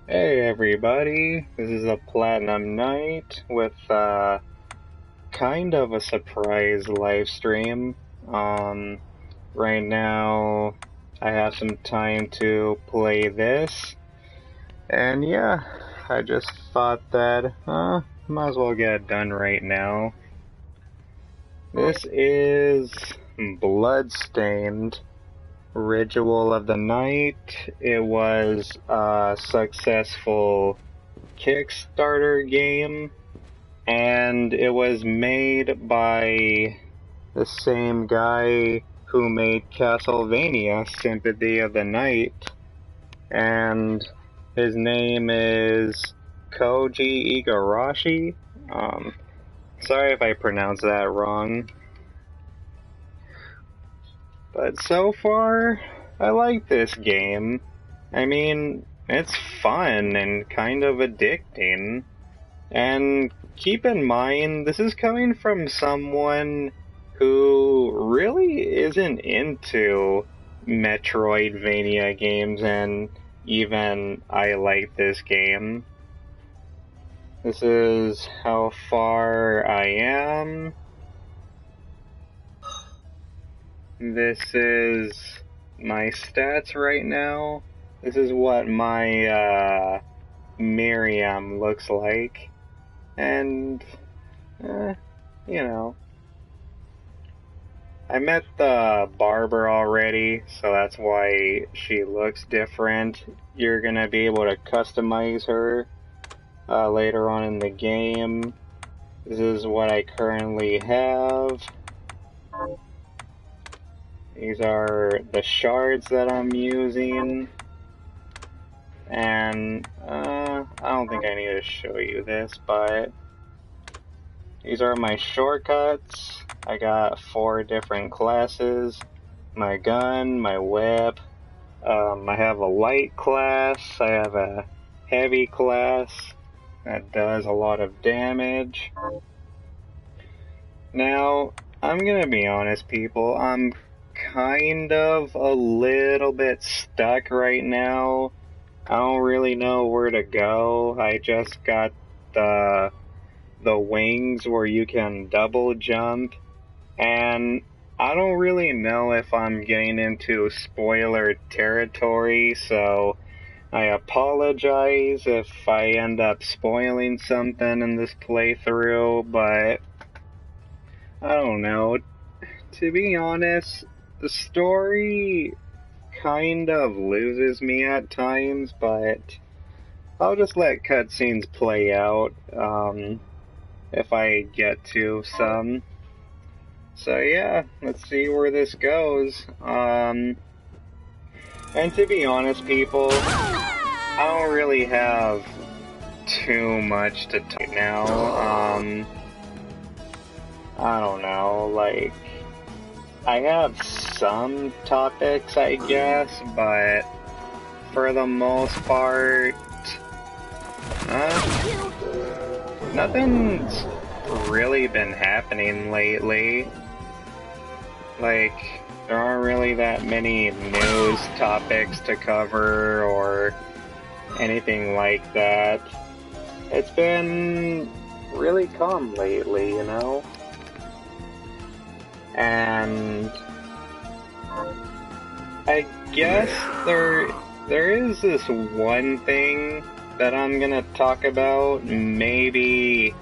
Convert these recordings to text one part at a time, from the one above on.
Hey everybody, this is a Platinum Night with kind of a surprise live stream. Right now I have some time to play this, and yeah, I just thought that, might as well get it done right now. This is Bloodstained. Ritual of the Night. It was a successful Kickstarter game, and it was made by the same guy who made Castlevania Sympathy of the Night, and his name is Koji Igarashi. Sorry if I pronounced that wrong. But so far, I like this game. I mean, it's fun and kind of addicting. And keep in mind, this is coming from someone who really isn't into Metroidvania games, and even I like this game. This is how far I am. This is my stats right now. This is what my Miriam looks like. And, you know. I met the barber already, so that's why she looks different. You're gonna be able to customize her later on in the game. This is what I currently have. These are the shards that I'm using, and I don't think I need to show you this, but these are my shortcuts. I got 4 different classes, my gun, my whip, I have a light class, I have a heavy class that does a lot of damage. Now, I'm gonna be honest, people, I'm kind of a little bit stuck right now. I don't really know where to go. I just got the wings where you can double jump, and I don't really know if I'm getting into spoiler territory, so I apologize if I end up spoiling something in this playthrough, but I don't know. To be honest, the story kind of loses me at times, but I'll just let cutscenes play out, if I get to some. So yeah, let's see where this goes. And to be honest, people, I don't really have too much to talk now. I don't know, like, I have some topics, I guess, but for the most part, nothing's really been happening lately. Like, there aren't really that many news topics to cover or anything like that. It's been really calm lately, you know? And I guess there is this one thing that I'm gonna talk about, maybe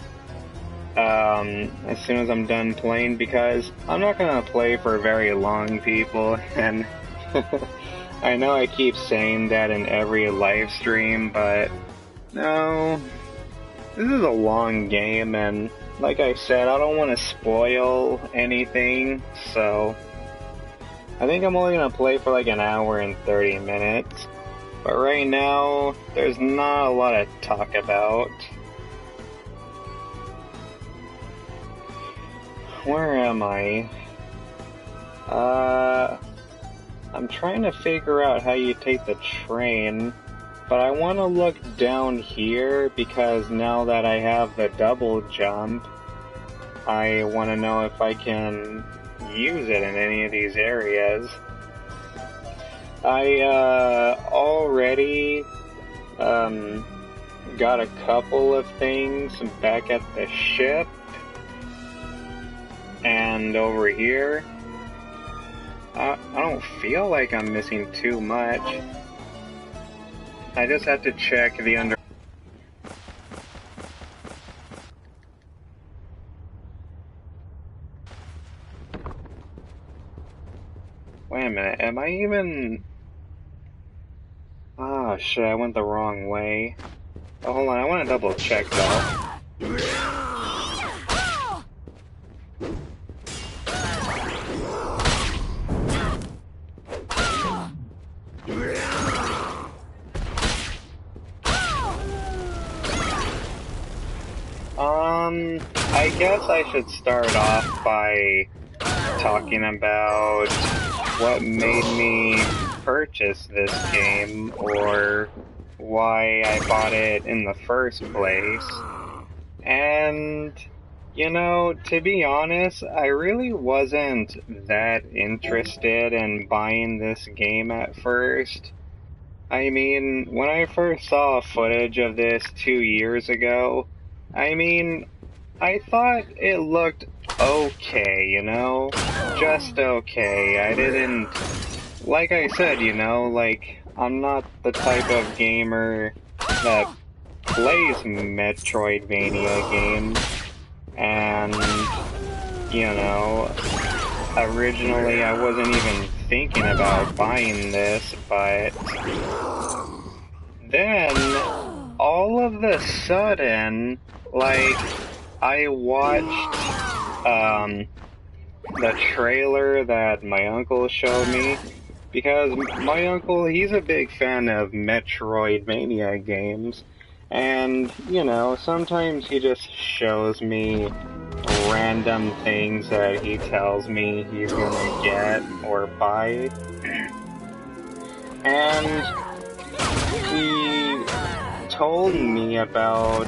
as soon as I'm done playing, because I'm not gonna play for very long, people, and I know I keep saying that in every live stream, but no, this is a long game, and like I said, I don't want to spoil anything, so I think I'm only going to play for like an hour and 30 minutes. But right now, there's not a lot to talk about. Where am I? I'm trying to figure out how you take the train, but I want to look down here because now that I have the double jump, I want to know if I can use it in any of these areas. I already got a couple of things back at the ship. And over here, I don't feel like I'm missing too much. I just have to check the under... Wait a minute, am I even... Oh shit, I went the wrong way. Oh, hold on, I want to double check though. I guess I should start off by talking about what made me purchase this game, or why I bought it in the first place. And, you know, to be honest, I really wasn't that interested in buying this game at first. I mean, when I first saw footage of this 2 years ago, I mean, I thought it looked okay, you know? Just okay. I didn't... Like I said, you know, like, I'm not the type of gamer that plays Metroidvania games. And, you know, originally I wasn't even thinking about buying this, but then, all of a sudden, like, I watched, the trailer that my uncle showed me, because my uncle, he's a big fan of Metroidvania games, and, you know, sometimes he just shows me random things that he tells me he's gonna get or buy, and he told me about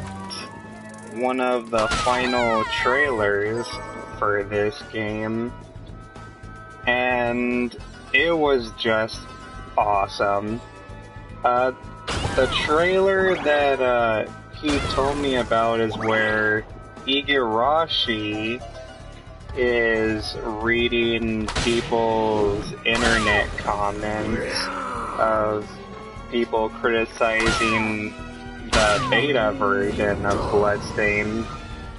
one of the final trailers for this game, and it was just awesome. The trailer that he told me about is where Igarashi is reading people's internet comments of people criticizing the beta version of Bloodstained,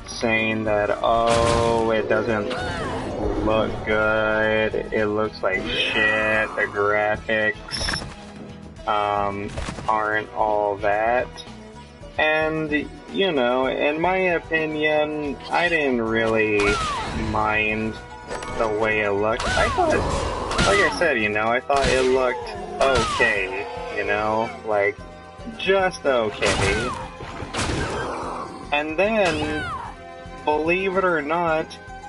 saying that, oh, it doesn't look good, it looks like shit, the graphics aren't all that. And, you know, in my opinion, I didn't really mind the way it looked. I thought, like I said, you know, I thought it looked okay, you know, like, just okay. And then, believe it or not,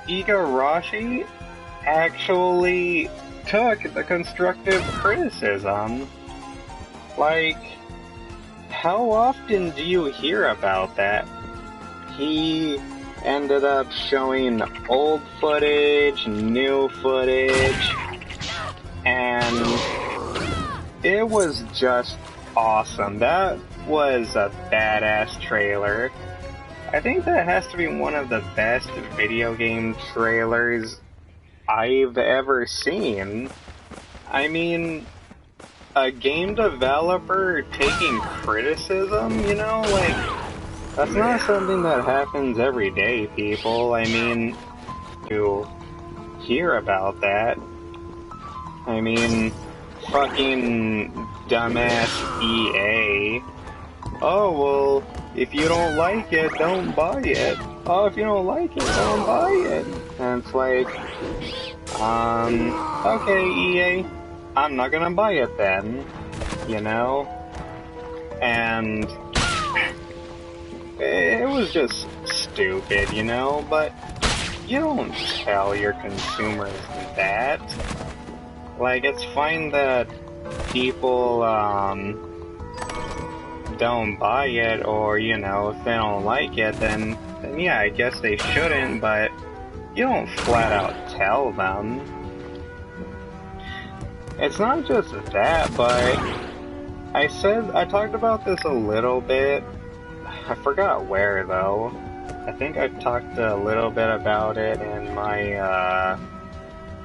Igarashi actually took the constructive criticism. Like, how often do you hear about that? He ended up showing old footage, new footage, and it was just awesome. That was a badass trailer. I think that has to be one of the best video game trailers I've ever seen. I mean, a game developer taking criticism, you know, like, that's not something that happens every day, people. I mean, you hear about that. I mean, fucking dumbass EA. Oh, well, if you don't like it, don't buy it. Oh, if you don't like it, don't buy it. And it's like, okay, EA, I'm not gonna buy it then, you know? And it was just stupid, you know? But you don't tell your consumers that. Like, it's fine that people, don't buy it, or, you know, if they don't like it, then yeah, I guess they shouldn't, but you don't flat out tell them. It's not just that, but I talked about this a little bit. I forgot where though. I think I talked a little bit about it in my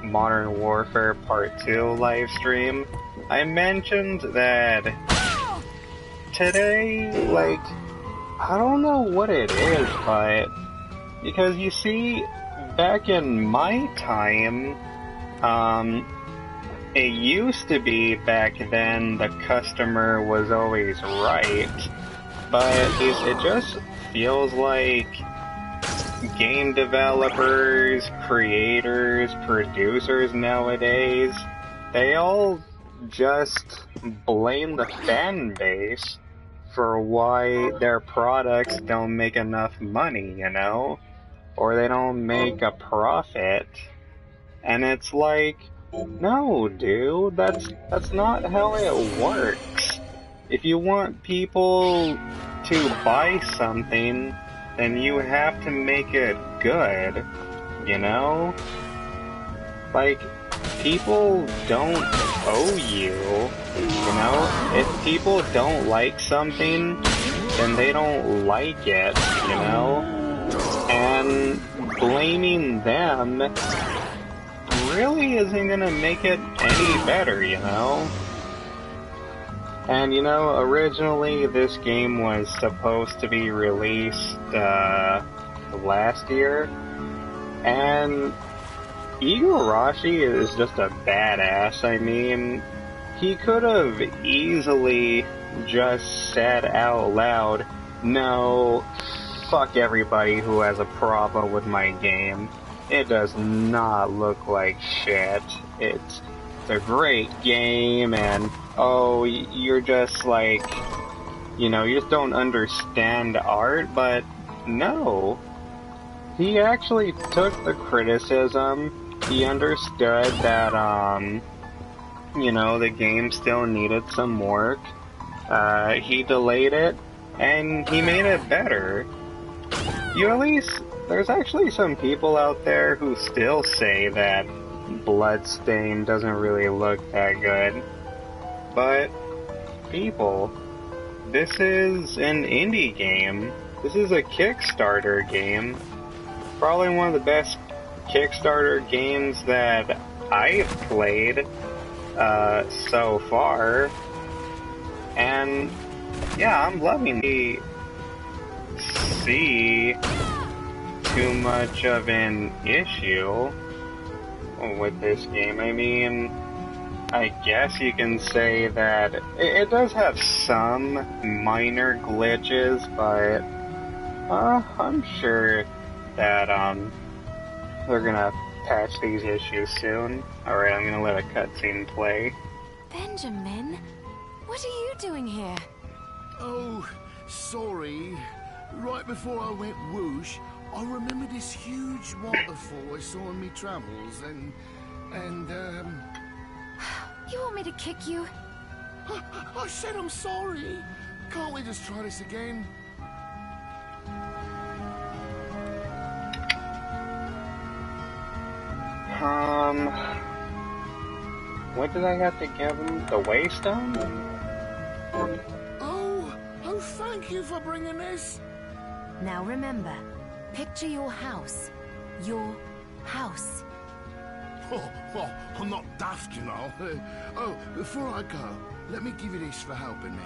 Modern Warfare Part 2 live stream. I mentioned that today, like, I don't know what it is, but because you see, back in my time, it used to be back then the customer was always right, but it just feels like game developers, creators, producers nowadays, they all just blame the fan base for why their products don't make enough money, you know? Or they don't make a profit. And it's like, no, dude, that's not how it works. If you want people to buy something, then you have to make it good, you know? Like, people don't owe you, you know? If people don't like something, then they don't like it, you know? And blaming them really isn't gonna make it any better, you know? And you know, originally this game was supposed to be released last year, and Igarashi is just a badass. I mean, he could have easily just said out loud, no, fuck everybody who has a problem with my game. It does not look like shit. It's a great game, and oh, you're just like, you know, you just don't understand art, but no. He actually took the criticism. He understood that, you know, the game still needed some work. He delayed it, and he made it better. You at least, there's actually some people out there who still say that Bloodstained doesn't really look that good. But, people, this is an indie game. This is a Kickstarter game. Probably one of the best Kickstarter games that I've played so far. And, yeah, I'm loving the see too much of an issue with this game. I mean, I guess you can say that it does have some minor glitches, but I'm sure that they're gonna patch these issues soon. Alright, I'm gonna let a cutscene play. Benjamin, what are you doing here? Oh, sorry. Right before I went whoosh, I remembered this huge waterfall I saw in me travels, and You want me to kick you? I said I'm sorry. Can't we just try this again? What did I have to give him? The Waystone? Oh, thank you for bringing this. Now remember, picture your house. Your house. Oh, I'm not daft, you know. Oh, before I go, let me give you this for helping me.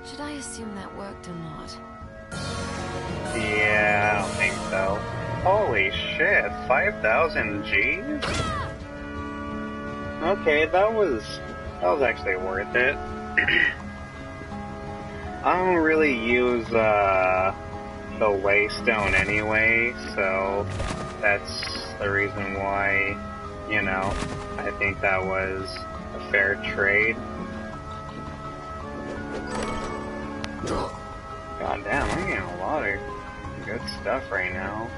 Should I assume that worked or not? Yeah, I don't think so. Holy shit, 5,000 G's? Okay, that was actually worth it. I don't really use the Waystone anyway, so that's the reason why, you know, I think that was a fair trade. God damn, I'm getting a lot of good stuff right now.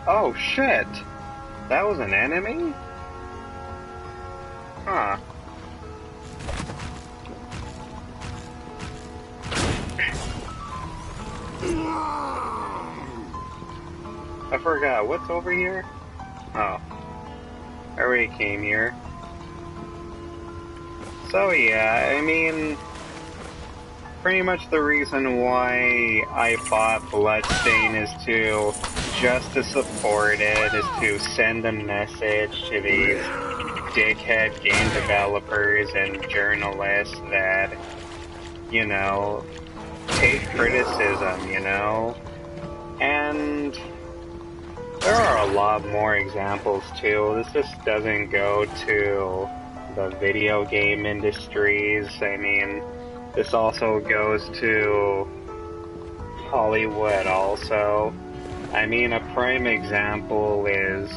Oh shit! That was an enemy? Huh. I forgot, what's over here? Oh. I already came here. So yeah, I mean, pretty much the reason why I bought Bloodstained is just to support it, is to send a message to these dickhead game developers and journalists that, you know, take criticism, you know? And there are a lot more examples too. This just doesn't go to the video game industries. I mean, this also goes to Hollywood also. I mean, a prime example is,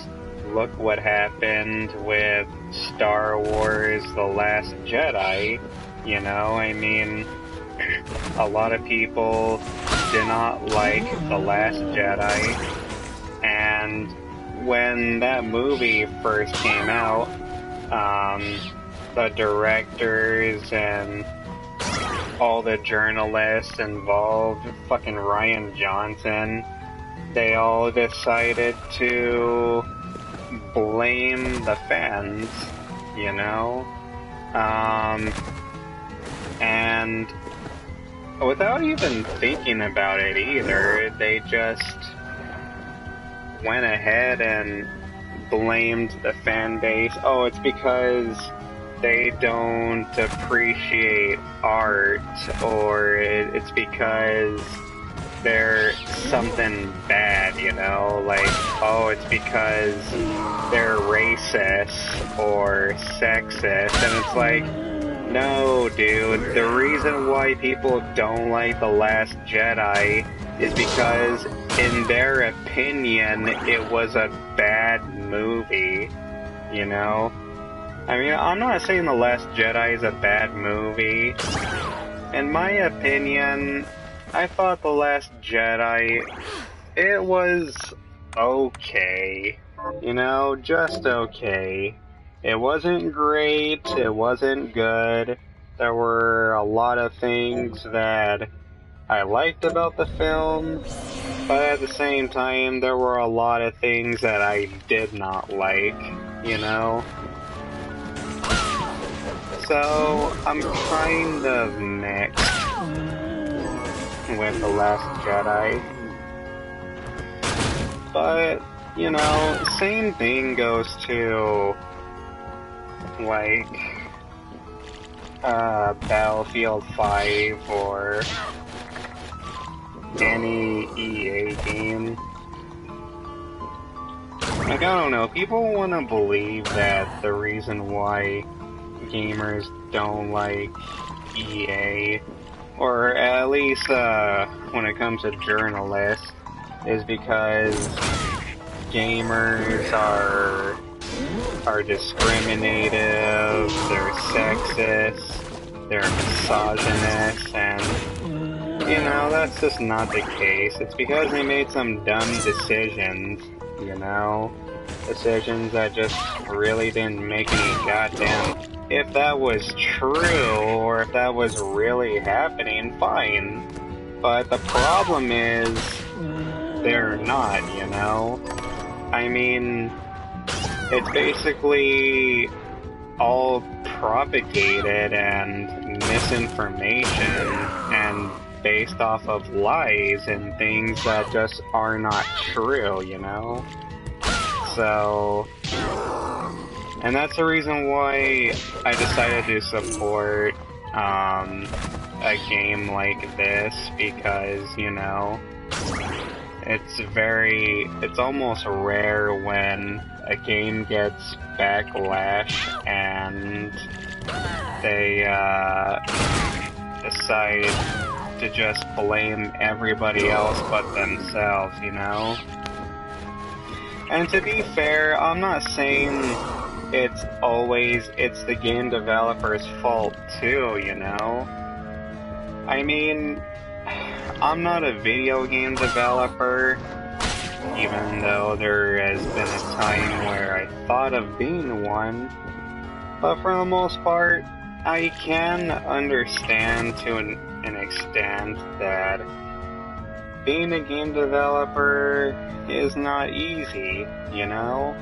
look what happened with Star Wars The Last Jedi, you know? I mean, a lot of people did not like The Last Jedi, and when that movie first came out, the directors and all the journalists involved, fucking Ryan Johnson, they all decided to blame the fans, you know? And without even thinking about it either, they just went ahead and blamed the fan base. Oh, it's because they don't appreciate art, or it's because they're something bad, you know? Like, oh, it's because they're racist or sexist, and it's like, no, dude, the reason why people don't like The Last Jedi is because, in their opinion, it was a bad movie, you know? I mean, I'm not saying The Last Jedi is a bad movie. In my opinion, I thought The Last Jedi, it was okay. You know, just okay. It wasn't great, it wasn't good. There were a lot of things that I liked about the film, but at the same time, there were a lot of things that I did not like, you know? So, I'm kind of mixed with The Last Jedi. But, you know, same thing goes to, like, Battlefield 5 or any EA game. Like, I don't know, people want to believe that the reason why gamers don't like EA, or at least when it comes to journalists, is because gamers are discriminative, they're sexist, they're misogynist, and, you know, that's just not the case. It's because they made some dumb decisions, you know? Decisions that just really didn't make any goddamn... If that was true, or if that was really happening, fine. But the problem is, they're not, you know? I mean, it's basically all propagated and misinformation and based off of lies and things that just are not true, you know? So, and that's the reason why I decided to support a game like this, because, you know, it's almost rare when a game gets backlash and they decide to just blame everybody else but themselves, you know? And to be fair, I'm not saying it's the game developer's fault too, you know? I mean, I'm not a video game developer, even though there has been a time where I thought of being one, but for the most part, I can understand to an extent that being a game developer is not easy, you know?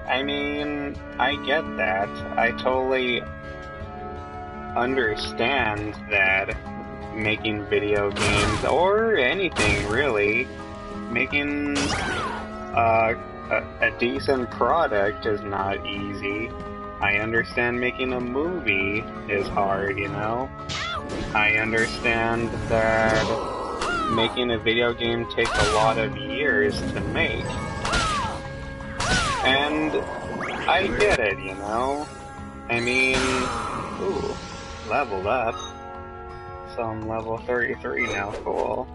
I mean, I get that. I totally understand that making video games, or anything really, making a decent product is not easy. I understand making a movie is hard, you know? I understand that making a video game takes a lot of years to make. And I get it, you know? I mean, ooh, leveled up. So I'm level 33 now, cool.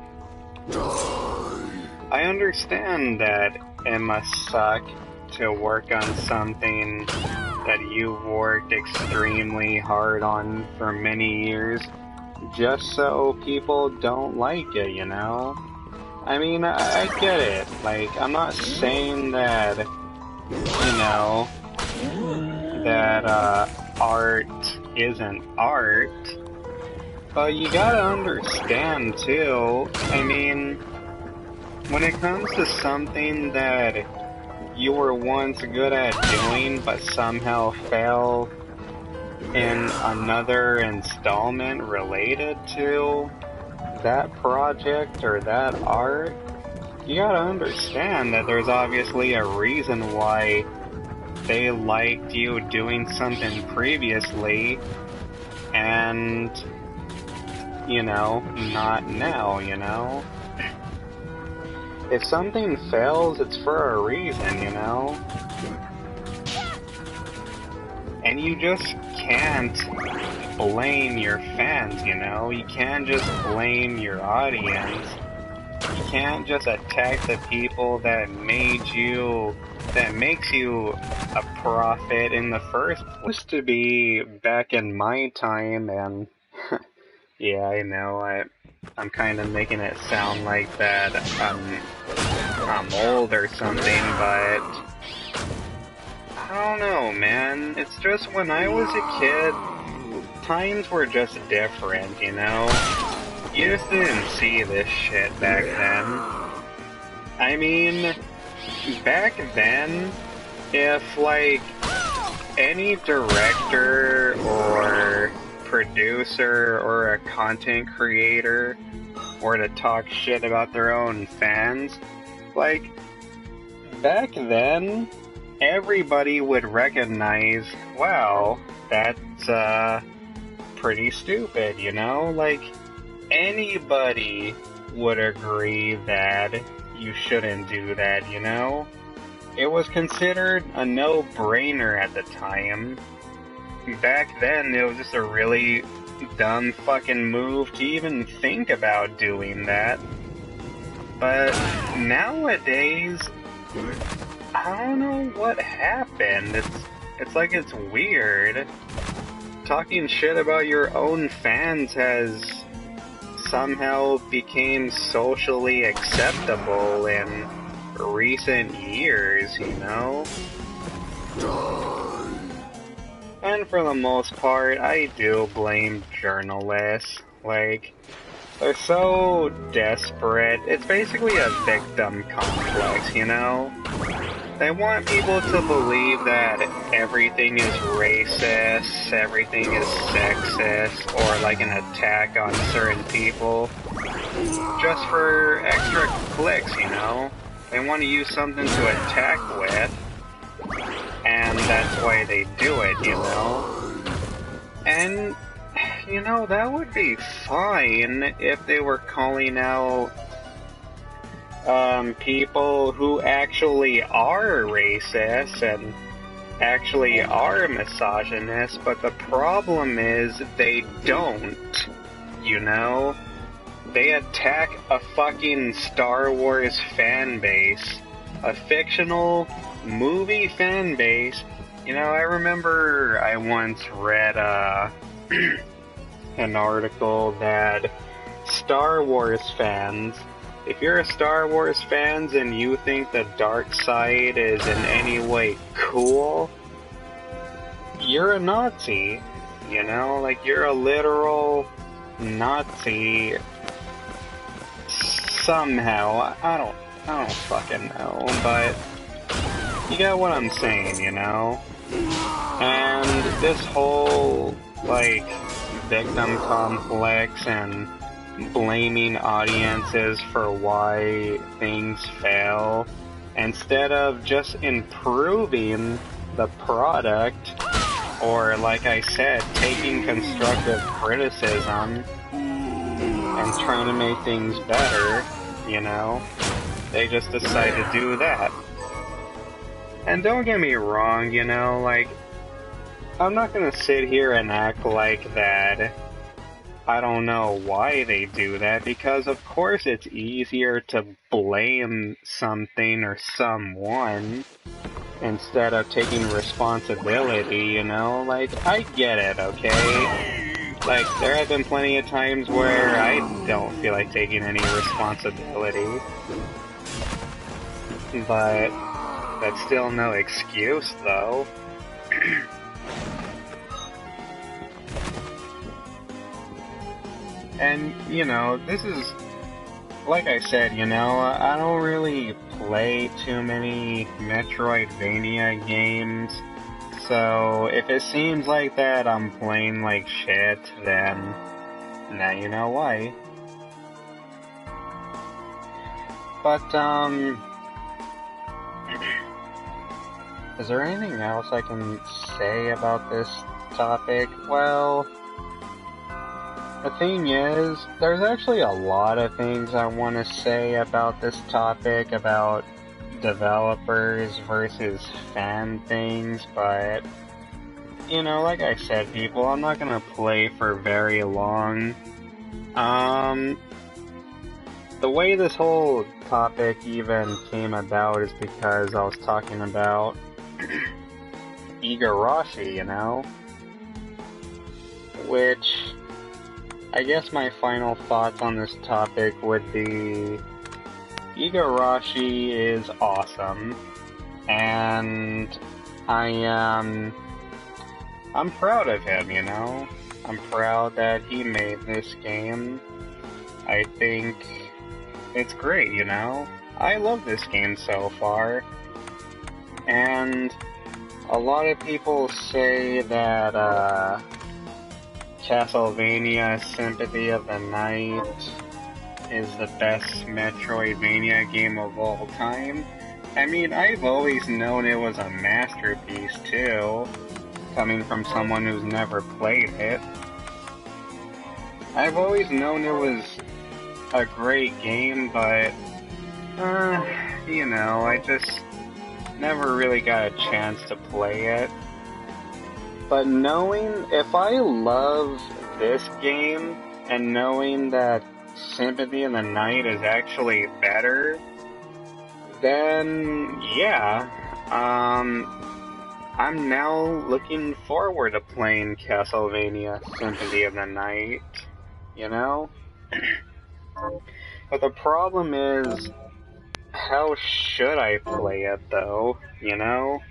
I understand that it must suck to work on something that you've worked extremely hard on for many years just so people don't like it, you know? I mean, I get it. Like, I'm not saying that, you know, that art isn't art, but you gotta understand too, I mean, when it comes to something that you were once good at doing but somehow fell in another installment related to that project or that art, you gotta understand that there's obviously a reason why they liked you doing something previously and, you know, not now, you know? If something fails, it's for a reason, you know? And you just can't blame your fans, you know? You can't just blame your audience. You can't just attack the people that makes you a profit in the first place. It used to be back in my time, and yeah, I know, I'm kind of making it sound like that I'm old or something, but I don't know, man. It's just when I was a kid, times were just different, you know? You just didn't see this shit back then. I mean, back then, if, like, any director or producer or a content creator were to talk shit about their own fans, like, back then, everybody would recognize, wow, that's, pretty stupid, you know? Like, anybody would agree that you shouldn't do that, you know? It was considered a no-brainer at the time. Back then, it was just a really dumb fucking move to even think about doing that. But nowadays, I don't know what happened. It's like it's weird. Talking shit about your own fans has somehow became socially acceptable in recent years, you know? And for the most part, I do blame journalists. Like, they're so desperate. It's basically a victim complex, you know? They want people to believe that everything is racist, everything is sexist, or like an attack on certain people, just for extra clicks, you know? They want to use something to attack with, and that's why they do it, you know? And, you know, that would be fine if they were calling out people who actually are racist and actually are misogynist, but the problem is they don't, you know? They attack a fucking Star Wars fan base, a fictional movie fan base. You know, I remember I once read an article that Star Wars fans, if you're a Star Wars fan and you think the dark side is in any way cool, you're a Nazi, you know? Like, you're a literal Nazi somehow. I don't fucking know, but you get what I'm saying, you know? And this whole, like, victim complex and blaming audiences for why things fail, instead of just improving the product, or, like I said, taking constructive criticism and trying to make things better, you know? They just decide to do that. And don't get me wrong, you know, like, I'm not gonna sit here and act like that I don't know why they do that, because of course it's easier to blame something or someone instead of taking responsibility, you know? Like, I get it, okay? Like, there have been plenty of times where I don't feel like taking any responsibility. But that's still no excuse, though. And, you know, this is, like I said, you know, I don't really play too many Metroidvania games, so if it seems like that I'm playing like shit, then now you know why. But, is there anything else I can say about this topic? Well, the thing is, there's actually a lot of things I want to say about this topic, about developers versus fan things, but, you know, like I said, people, I'm not gonna play for very long. The way this whole topic even came about is because I was talking about Igarashi, you know? Which, I guess my final thoughts on this topic would be, Igarashi is awesome, and I'm proud of him, you know? I'm proud that he made this game. I think it's great, you know? I love this game so far, and a lot of people say that, Castlevania Sympathy of the Night is the best Metroidvania game of all time. I mean, I've always known it was a masterpiece too, coming from someone who's never played it. I've always known it was a great game, but, you know, I just never really got a chance to play it. But knowing, if I love this game, and knowing that Sympathy of the Night is actually better, then, yeah, I'm now looking forward to playing Castlevania Sympathy of the Night, you know? But the problem is, how should I play it, though, you know?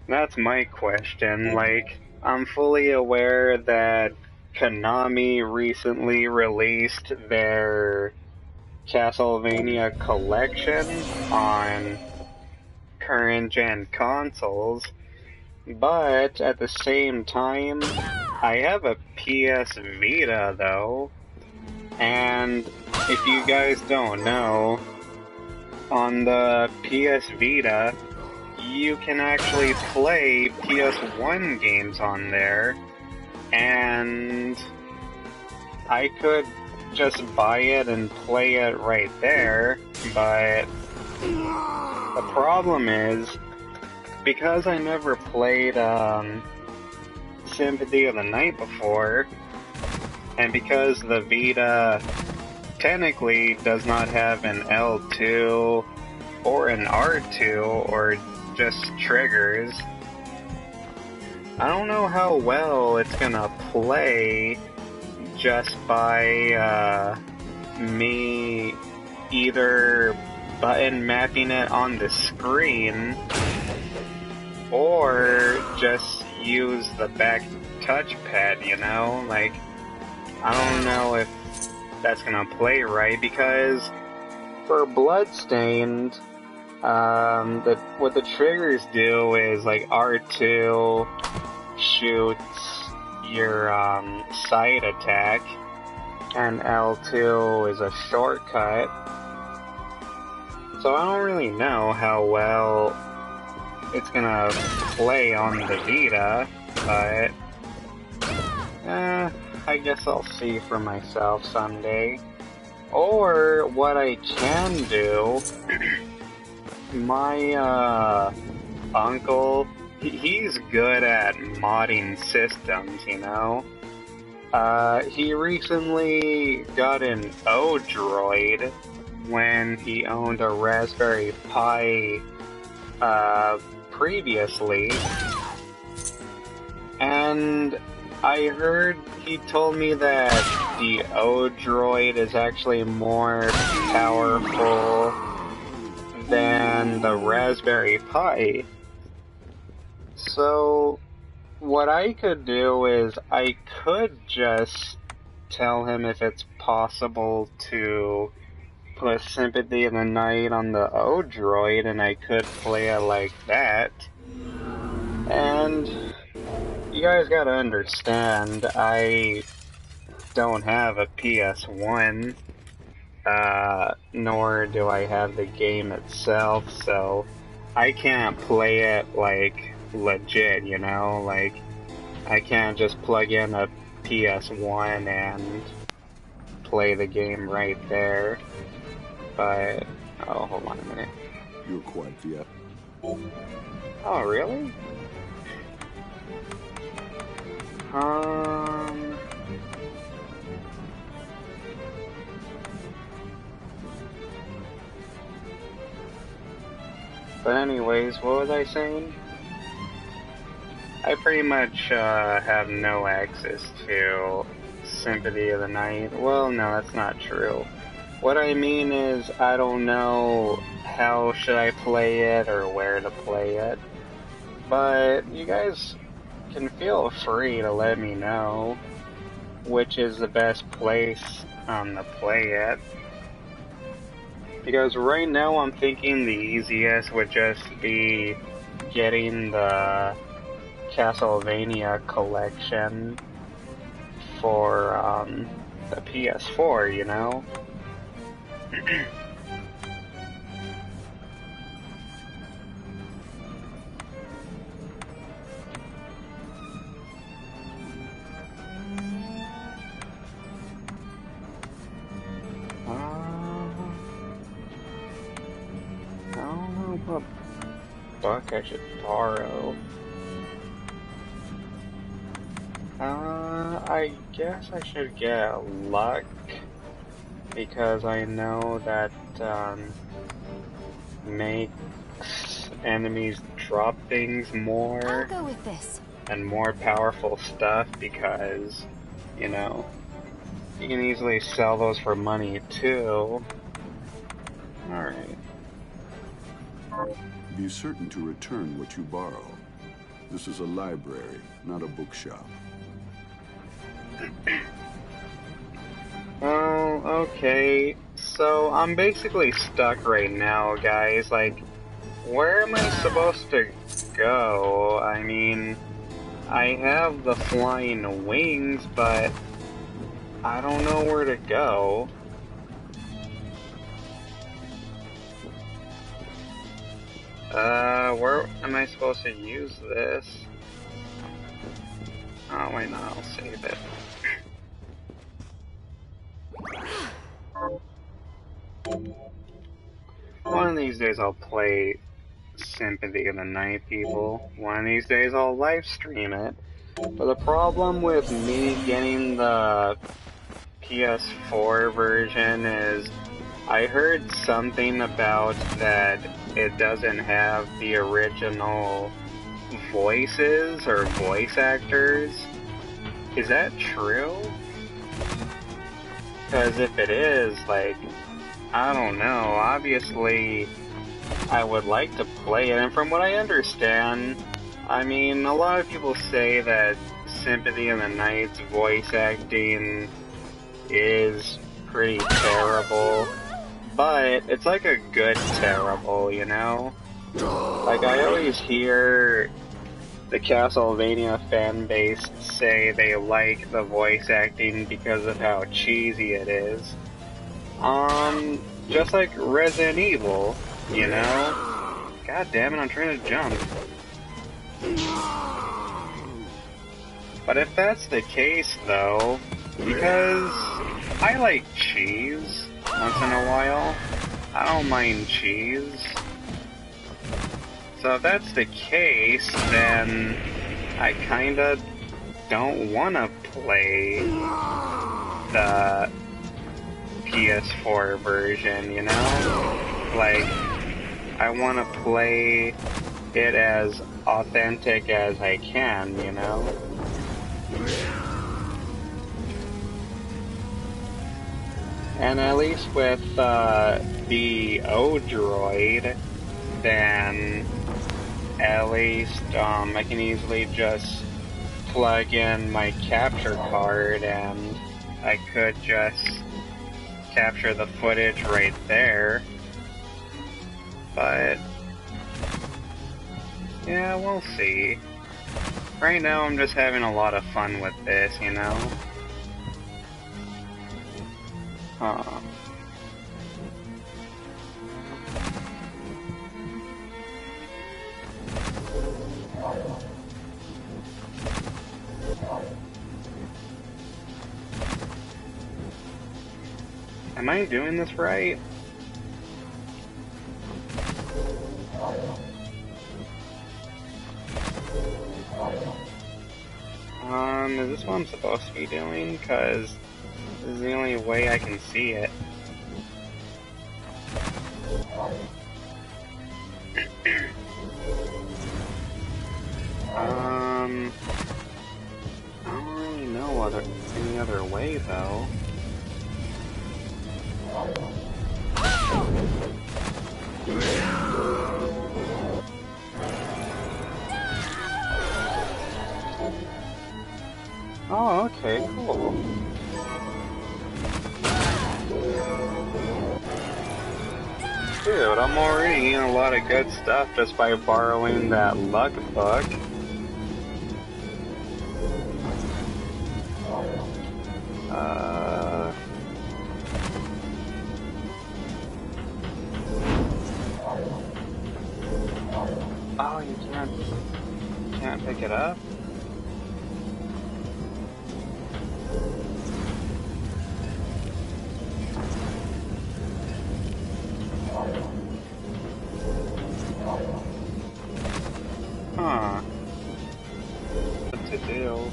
That's my question. Like, I'm fully aware that Konami recently released their Castlevania collection on current-gen consoles, but at the same time, I have a PS Vita, though, and if you guys don't know, on the PS Vita, you can actually play PS1 games on there, and I could just buy it and play it right there, but the problem is, because I never played Sympathy of the Night before, and because the Vita technically does not have an L2 or an R2 or just triggers, I don't know how well it's gonna play just by me either button mapping it on the screen or just use the back touchpad, you know? Like, I don't know if that's gonna play right, because for Bloodstained, what the triggers do is, like, R2 shoots your, side attack, and L2 is a shortcut. So I don't really know how well it's gonna play on the Vita, but I guess I'll see for myself someday. Or what I can do, my uncle, he's good at modding systems, you know? He recently got an O-Droid when he owned a Raspberry Pi previously, and I heard he told me that the O-Droid is actually more powerful than the Raspberry Pi. So what I could do is I could just tell him if it's possible to put Sympathy of the Night on the O-Droid, and I could play it like that. And you guys gotta understand, I don't have a PS1, nor do I have the game itself, so I can't play it, like, legit, you know? Like, I can't just plug in a PS1 and play the game right there. But, oh, hold on a minute. You're quite the... Oh, really? But anyways, what was I saying? I pretty much have no access to Sympathy of the Night. Well, no, that's not true. What I mean is, I don't know how should I play it or where to play it. But you guys can feel free to let me know which is the best place to play it. Because right now I'm thinking the easiest would just be getting the Castlevania collection for the PS4, you know? I don't know what book I should borrow. I guess I should get Luck, because I know that makes enemies drop things more. I'll go with this. And more powerful stuff, because, you know, you can easily sell those for money too. Alright. Be certain to return what you borrow. This is a library, not a bookshop. Oh, okay. So, I'm basically stuck right now, guys. Like, where am I supposed to go? I mean, I have the flying wings, but I don't know where to go. Where am I supposed to use this? Oh, wait, no, I'll save it. One of these days I'll play Sympathy of the Night, people. One of these days I'll live stream it. But the problem with me getting the PS4 version is I heard something about that it doesn't have the original voices or voice actors. Is that true? Because if it is, like, I don't know, obviously I would like to play it, and from what I understand, I mean, a lot of people say that Sympathy of the Night's voice acting is pretty terrible, but it's like a good terrible, you know? Like, I always hear the Castlevania fan base say they like the voice acting because of how cheesy it is. Just like Resident Evil, you know? God damn it, I'm trying to jump. But if that's the case, though, because I like cheese once in a while, I don't mind cheese. So if that's the case, then I kinda don't wanna play the PS4 version, you know? Like, I wanna play it as authentic as I can, you know? And at least with the O-Droid, then at least I can easily just plug in my capture card and I could just capture the footage right there. But yeah, we'll see. Right now I'm just having a lot of fun with this, you know? Huh. Am I doing this right? Is this what I'm supposed to be doing? Because this is the only way I can see it. I don't really know any other way, though. Oh, okay, cool. Dude, I'm already getting a lot of good stuff just by borrowing that luck book. Oh, you can't pick it up? Huh. What to do?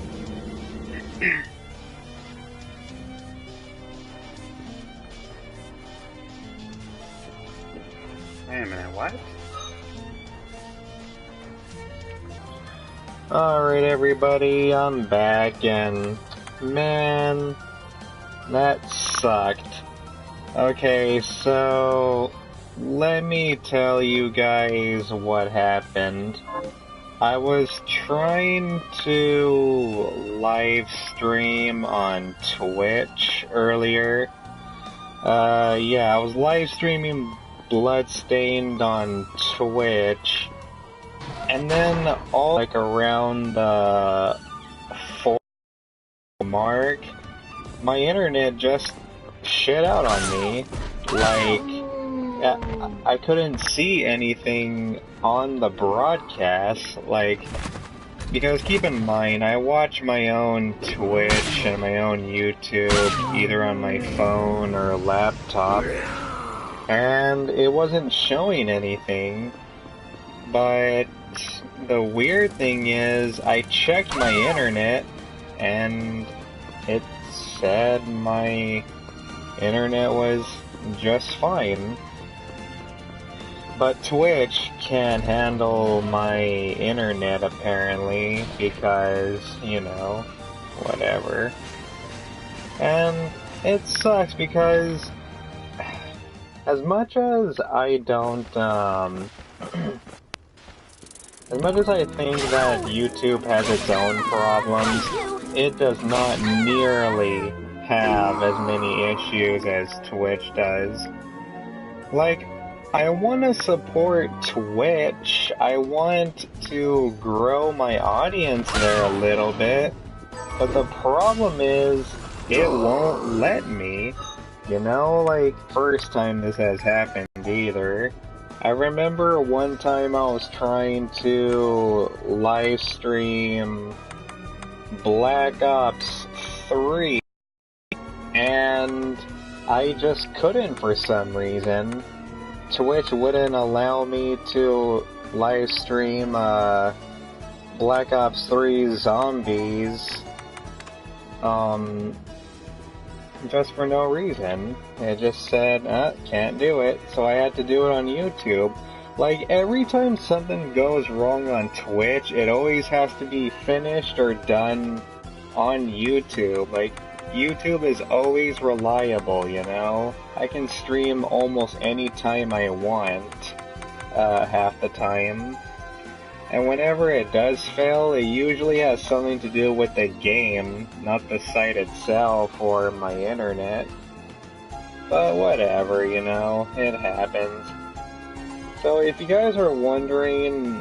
Wait a minute, what? Alright everybody, I'm back and man, that sucked. Okay, so let me tell you guys what happened. I was trying to live stream on Twitch earlier. Yeah, I was live streaming Bloodstained on Twitch. And then all like around the 4 mark, my internet just shit out on me. Like, I couldn't see anything on the broadcast, like, because keep in mind, I watch my own Twitch and my own YouTube, either on my phone or laptop, and it wasn't showing anything, but the weird thing is, I checked my internet, and it said my internet was just fine. But Twitch can't handle my internet apparently, because, you know, whatever. And it sucks because as much as I don't, as much as I think that YouTube has its own problems, it does not nearly have as many issues as Twitch does. Like, I want to support Twitch. I want to grow my audience there a little bit. But the problem is, it won't let me. You know, like, first time this has happened either. I remember one time I was trying to live stream Black Ops 3, and I just couldn't for some reason. Twitch wouldn't allow me to live stream Black Ops 3 Zombies, just for no reason. It just said, can't do it, so I had to do it on YouTube. Like, every time something goes wrong on Twitch, it always has to be finished or done on YouTube. Like, YouTube is always reliable, you know? I can stream almost any time I want, half the time. And whenever it does fail, it usually has something to do with the game, not the site itself or my internet. But whatever, you know, it happens. So if you guys are wondering,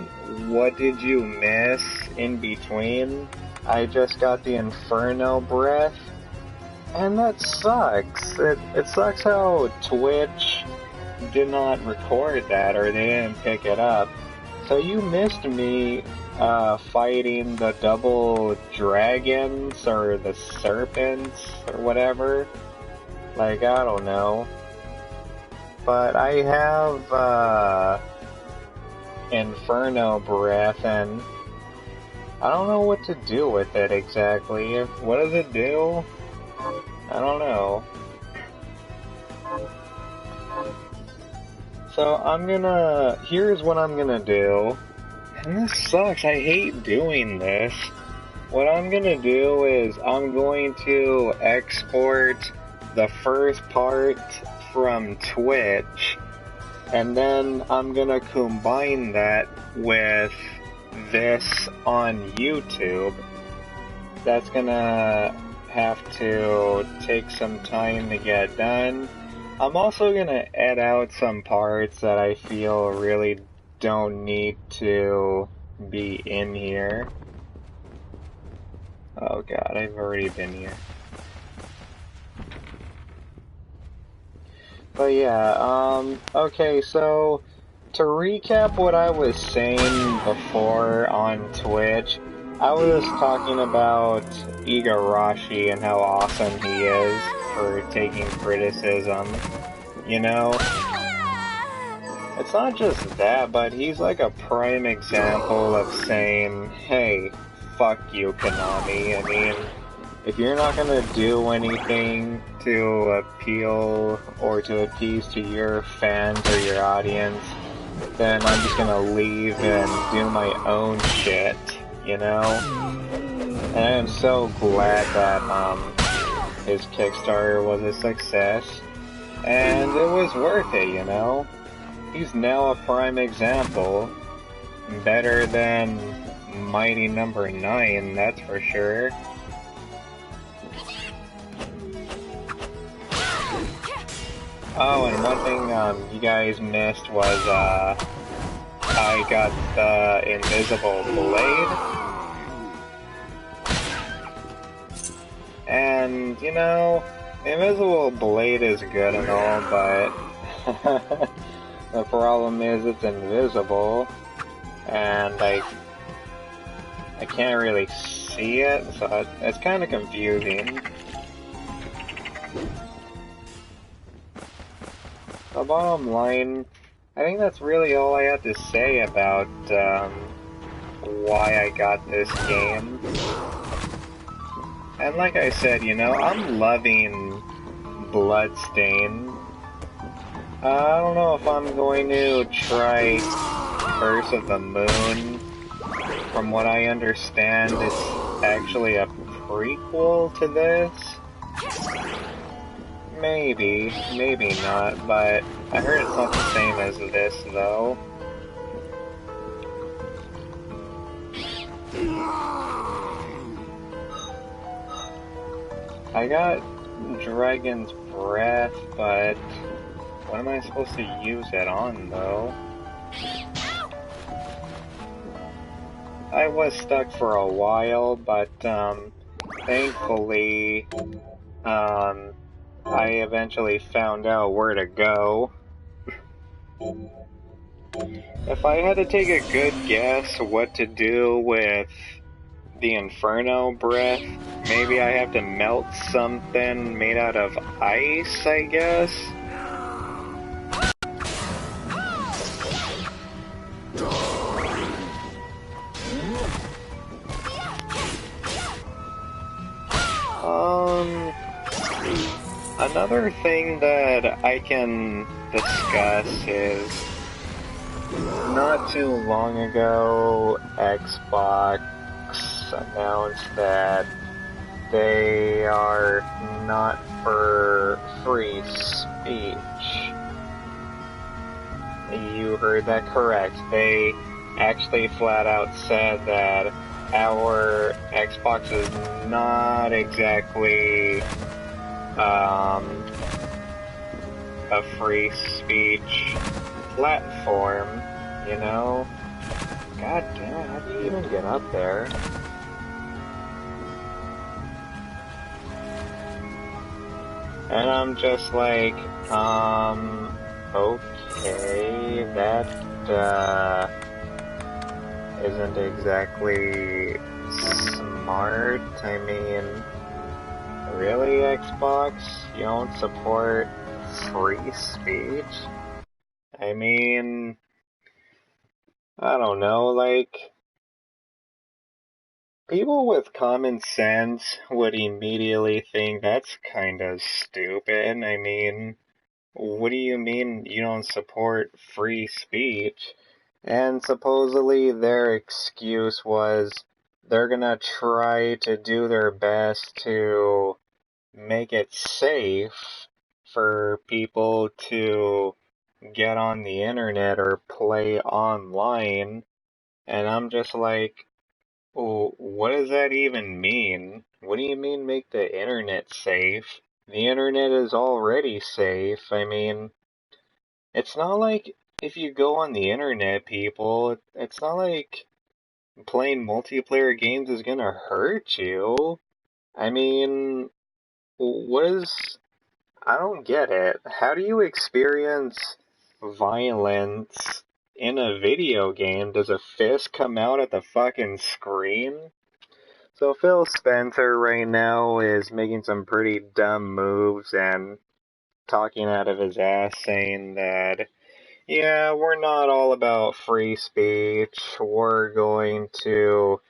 what did you miss in between? I just got the Inferno breath, and that sucks. It sucks how Twitch did not record that, or they didn't pick it up. So you missed me fighting the double dragons, or the serpents, or whatever. Like, I don't know. But I have Inferno breath, and I don't know what to do with it exactly. What does it do? I don't know. So here's what I'm gonna do. And this sucks, I hate doing this. What I'm gonna do is I'm going to export the first part from Twitch, and then I'm gonna combine that with this on YouTube. That's gonna have to take some time to get done. I'm also gonna add out some parts that I feel really don't need to be in here. Oh god, I've already been here. But yeah, okay, so to recap what I was saying before on Twitch, I was talking about Igarashi and how awesome he is for taking criticism, you know? It's not just that, but he's like a prime example of saying, hey, fuck you, Konami. I mean, if you're not gonna do anything to appeal or to appease to your fans or your audience, then I'm just gonna leave and do my own shit, you know? And I am so glad that his Kickstarter was a success, and it was worth it, you know? He's now a prime example, better than Mighty Number 9, that's for sure. Oh, and one thing you guys missed was I got the Invisible Blade. And, you know, Invisible Blade is good and all, but the problem is it's invisible, and I can't really see it, so it's kind of confusing. The bottom line, I think that's really all I have to say about why I got this game. And like I said, you know, I'm loving Bloodstained. I don't know if I'm going to try Curse of the Moon. From what I understand, it's actually a prequel to this. Maybe, maybe not, but I heard it's not the same as this, though. I got Dragon's Breath, but What am I supposed to use it on, though? I was stuck for a while, but, thankfully, I eventually found out where to go. If I had to take a good guess what to do with the Inferno breath, maybe I have to melt something made out of ice, I guess? Another thing that I can discuss is, not too long ago, Xbox announced that they are not for free speech. You heard that correct. They actually flat out said that our Xbox is not exactly a free speech platform, you know? God damn it, how do you even get up there? And I'm just like, okay, that, isn't exactly smart. I mean, really, Xbox? You don't support free speech? I mean, I don't know, like, people with common sense would immediately think that's kind of stupid. I mean, what do you mean you don't support free speech? And supposedly their excuse was they're gonna try to do their best to make it safe for people to get on the internet or play online. And I'm just like, well, what does that even mean? What do you mean make the internet safe? The internet is already safe. I mean, it's not like if you go on the internet, people, it's not like playing multiplayer games is gonna hurt you. I mean, what is... I don't get it. How do you experience violence in a video game? Does a fist come out at the fucking screen? So Phil Spencer right now is making some pretty dumb moves and talking out of his ass saying that, yeah, we're not all about free speech. We're going to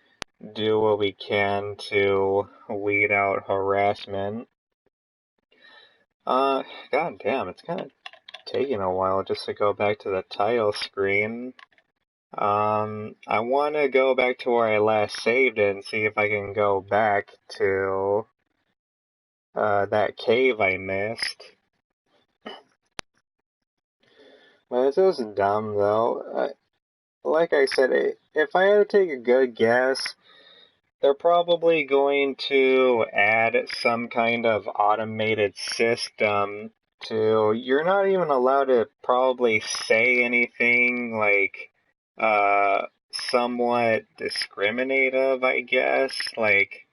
do what we can to weed out harassment. God damn, it's kind of taking a while just to go back to the title screen. I want to go back to where I last saved it and see if I can go back to, that cave I missed. But it's just dumb, though. Like I said, if I had to take a good guess, they're probably going to add some kind of automated system to... You're not even allowed to probably say anything, like, somewhat discriminative, I guess. Like,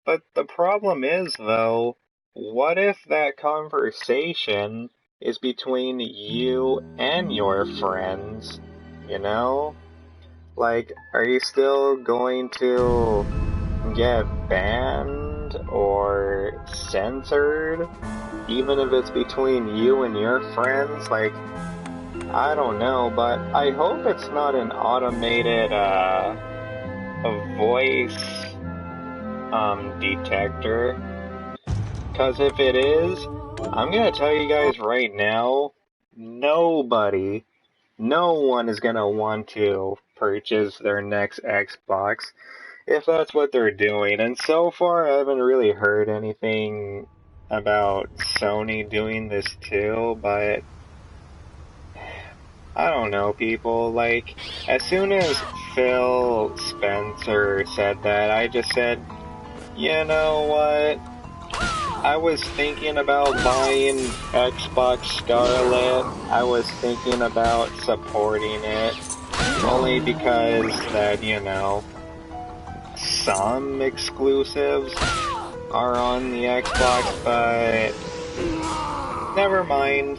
but the problem is, though, what if that conversation is between you and your friends, you know? Like, are you still going to get banned or censored, even if it's between you and your friends? Like, I don't know, but I hope it's not an automated, a voice, detector. 'Cause if it is, I'm gonna tell you guys right now, no one is gonna want to purchase their next Xbox if that's what they're doing. And so far, I haven't really heard anything about Sony doing this too, but I don't know, people. Like, as soon as Phil Spencer said that, I just said, you know what? I was thinking about buying Xbox Scarlet. I was thinking about supporting it. Only because that, you know, some exclusives are on the Xbox, but never mind.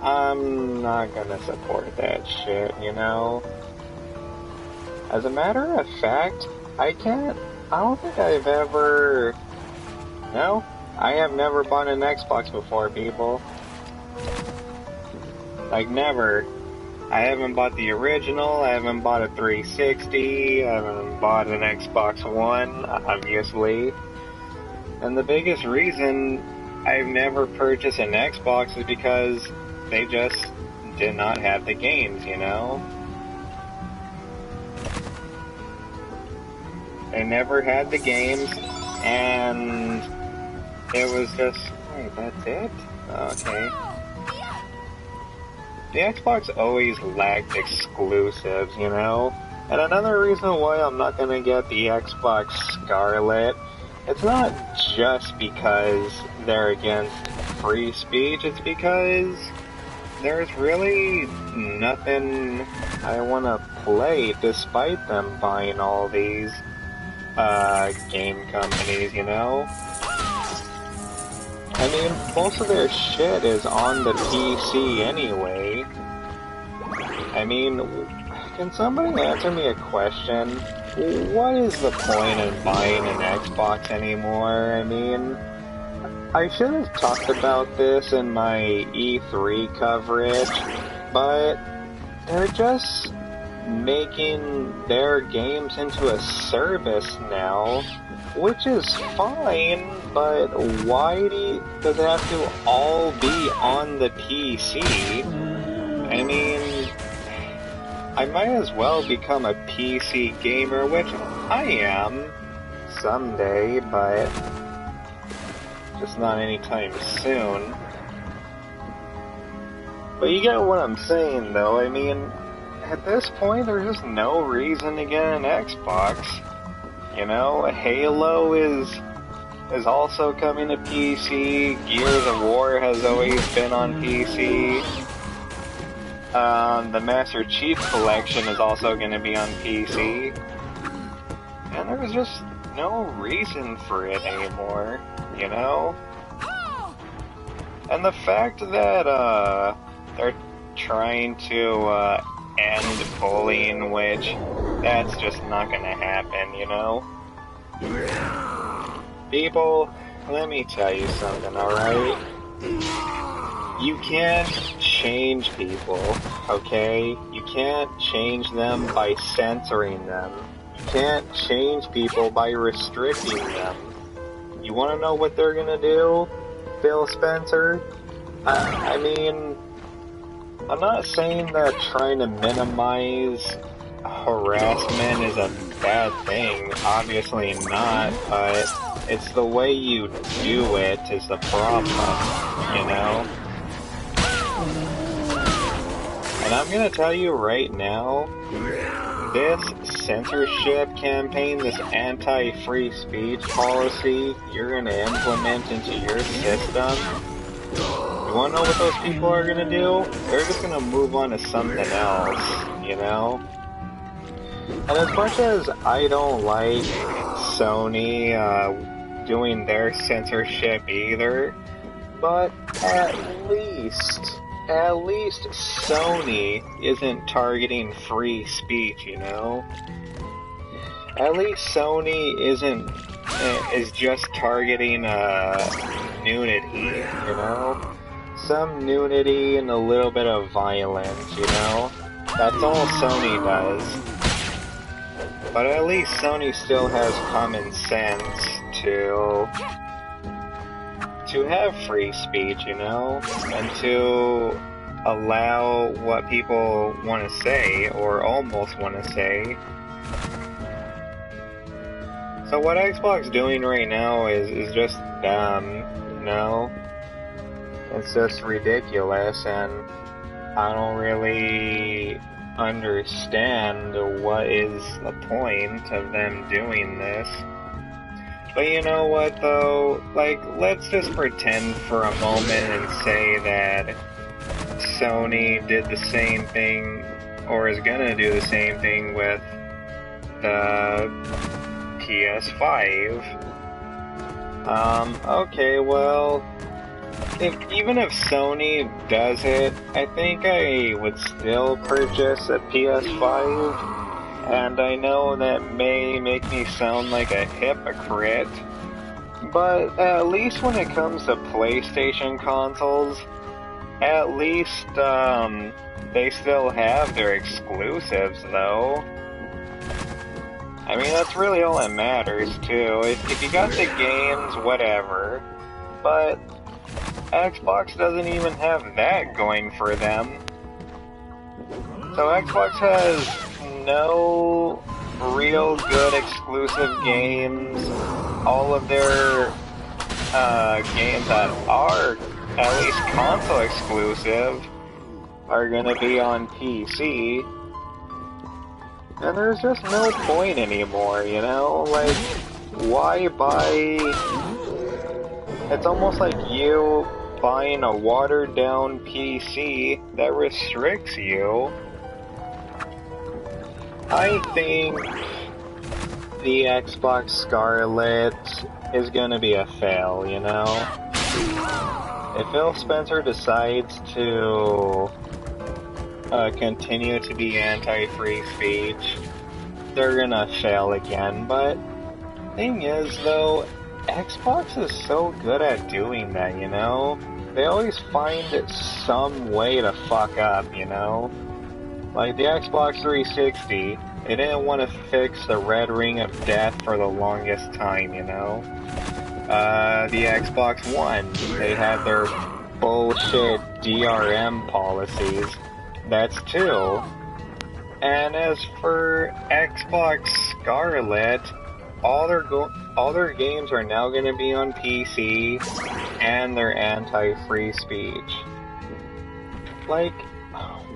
I'm not gonna support that shit, you know? As a matter of fact, I don't think I've ever... No, I have never bought an Xbox before, people. Like, never. I haven't bought the original, I haven't bought a 360, I haven't bought an Xbox One, obviously. And the biggest reason I've never purchased an Xbox is because they just did not have the games, you know? They never had the games, and it was just, wait, that's it? Okay. The Xbox always lacked exclusives, you know? And another reason why I'm not gonna get the Xbox Scarlet, it's not just because they're against free speech, it's because there's really nothing I wanna play despite them buying all these game companies, you know? I mean, most of their shit is on the PC anyway. I mean, can somebody answer me a question? What is the point of buying an Xbox anymore? I mean, I should have talked about this in my E3 coverage, but they're just making their games into a service now, which is fine, but why does it have to all be on the PC? I mean, I might as well become a PC gamer, which I am someday, but just not anytime soon. But you get what I'm saying, though. I mean, at this point, there's just no reason to get an Xbox. You know, Halo is also coming to PC. Gears of War has always been on PC. The Master Chief Collection is also going to be on PC. And there's just no reason for it anymore, you know? And the fact that, they're trying to, end bullying, which that's just not gonna happen, you know? People, let me tell you something, alright? You can't change people, okay? You can't change them by censoring them. You can't change people by restricting them. You wanna know what they're gonna do, Phil Spencer? I mean, I'm not saying that trying to minimize harassment is a bad thing, obviously not, but it's the way you do it is the problem, you know? And I'm gonna tell you right now, this censorship campaign, this anti-free speech policy you're gonna implement into your system, you wanna know what those people are gonna do? They're just gonna move on to something else, you know? And as much as I don't like Sony doing their censorship either, but at least Sony isn't targeting free speech, you know? At least Sony is just targeting nudity, you know? Some nudity and a little bit of violence, you know? That's all Sony does. But at least Sony still has common sense to have free speech, you know? And to allow what people want to say, or almost want to say. So what Xbox doing right now is just dumb, you know? It's just ridiculous, and I don't really understand what is the point of them doing this. But you know what though? Like, let's just pretend for a moment and say that Sony did the same thing, or is gonna do the same thing with the PS5. Okay, well, even if Sony does it, I think I would still purchase a PS5. And I know that may make me sound like a hypocrite, but at least when it comes to PlayStation consoles, at least, they still have their exclusives, though. I mean, that's really all that matters, too. If you got the games, whatever. But Xbox doesn't even have that going for them. So Xbox has no real good exclusive games. All of their games that are at least console exclusive are gonna be on PC. And there's just no point anymore, you know? Like, why buy... It's almost like you buying a watered-down PC that restricts you. I think the Xbox Scarlet is gonna be a fail, you know? If Phil Spencer decides to continue to be anti-free speech, they're gonna fail again. But thing is, though, Xbox is so good at doing that, you know? They always find some way to fuck up, you know? Like the Xbox 360, they didn't want to fix the red ring of death for the longest time, you know? The Xbox One, they had their bullshit DRM policies. That's two. And as for Xbox Scarlet, all their games are now going to be on PC, and they're anti-free speech. Like,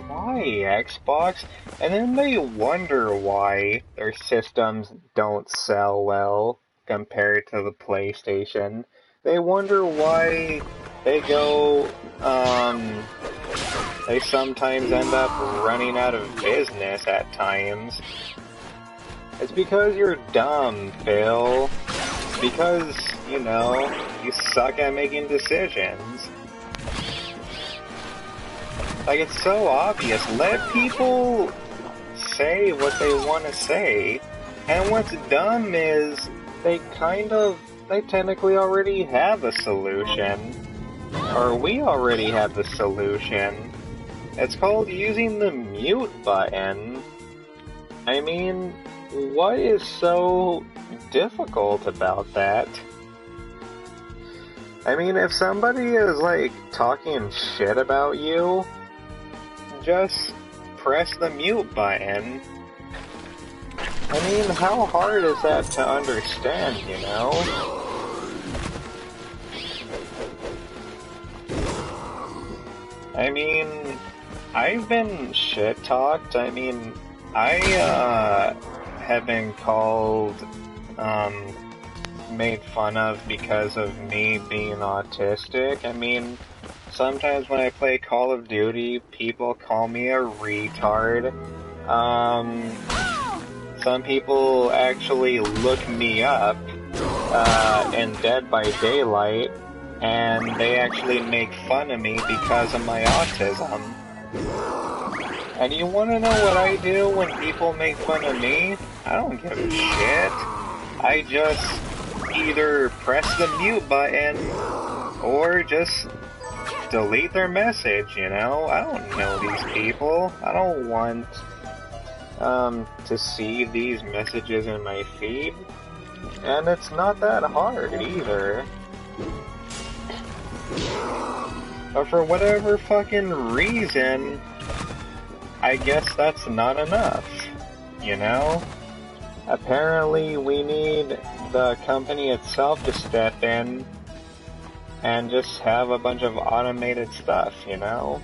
why, Xbox? And then they wonder why their systems don't sell well compared to the PlayStation. They wonder why they go, they sometimes end up running out of business at times. It's because you're dumb, Phil. It's because, you know, you suck at making decisions. Like, it's so obvious. Let people say what they want to say. And what's dumb is they technically already have a solution. Or we already have the solution. It's called using the mute button. I mean, what is so difficult about that? I mean, if somebody is, like, talking shit about you, just press the mute button. I mean, how hard is that to understand, you know? I mean, I've been shit-talked. I mean, I, have been called, made fun of because of me being autistic. I mean, sometimes when I play Call of Duty, people call me a retard. Some people actually look me up, in Dead by Daylight, and they actually make fun of me because of my autism. And you wanna know what I do when people make fun of me? I don't give a shit. I just either press the mute button, or just delete their message, you know? I don't know these people. I don't want, to see these messages in my feed. And it's not that hard, either. But for whatever fucking reason, I guess that's not enough, you know? Apparently we need the company itself to step in and just have a bunch of automated stuff, you know?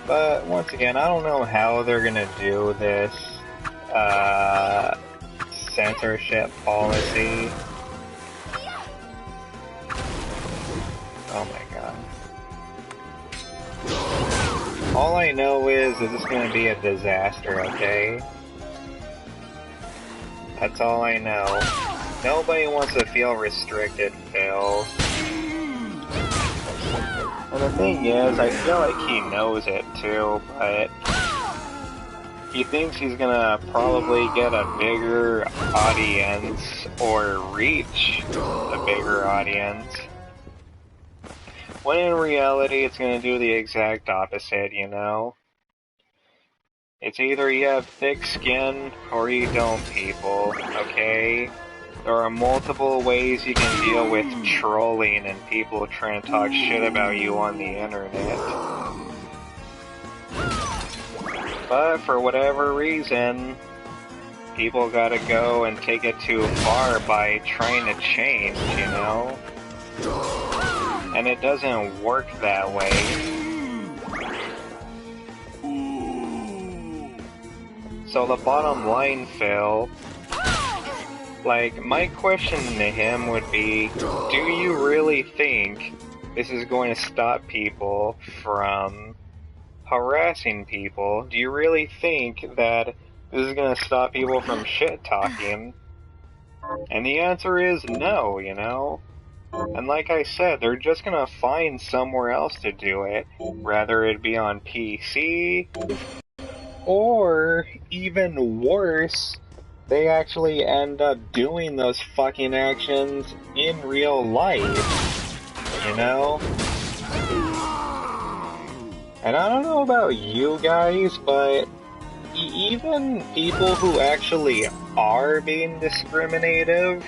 But once again, I don't know how they're gonna do this, censorship policy. Oh my god. All I know is it's gonna be a disaster, okay? That's all I know. Nobody wants to feel restricted, Phil. And the thing is, I feel like he knows it too, but he thinks he's gonna probably get a bigger audience or reach a bigger audience. When in reality, it's gonna do the exact opposite, you know? It's either you have thick skin or you don't, people, okay? There are multiple ways you can deal with trolling and people trying to talk shit about you on the internet. But for whatever reason, people gotta go and take it too far by trying to change, you know? And it doesn't work that way. So the bottom line, Phil, like, my question to him would be, do you really think this is going to stop people from harassing people? Do you really think that this is going to stop people from shit-talking? And the answer is no, you know? And like I said, they're just going to find somewhere else to do it, whether it be on PC, or even worse, they actually end up doing those fucking actions in real life, you know? And I don't know about you guys, but even people who actually are being discriminative,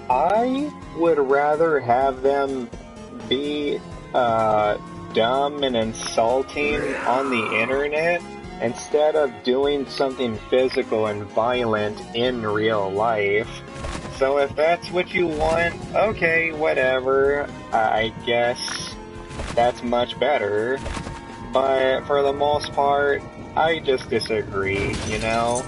I would rather have them be dumb and insulting on the internet instead of doing something physical and violent in real life. So if that's what you want, okay, whatever, I guess that's much better. But for the most part, I just disagree, you know?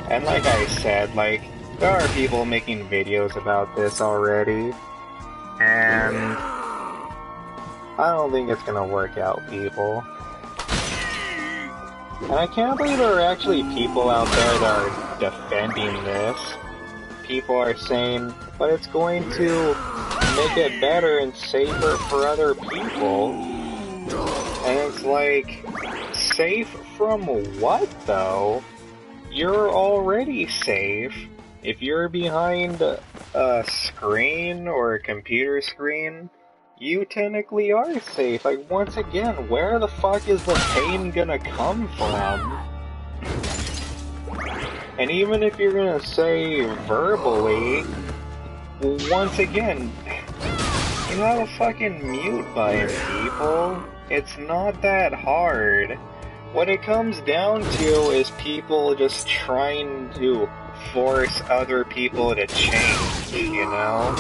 And like I said, like, there are people making videos about this already, and I don't think it's gonna work out, people. And I can't believe there are actually people out there that are defending this. People are saying, but it's going to make it better and safer for other people. And it's like, safe from what, though? You're already safe. If you're behind a screen or a computer screen, you technically are safe. Like, once again, where the fuck is the pain gonna come from? And even if you're gonna say verbally, once again, you have a fucking mute button, people. It's not that hard. What it comes down to is people just trying to force other people to change, you know?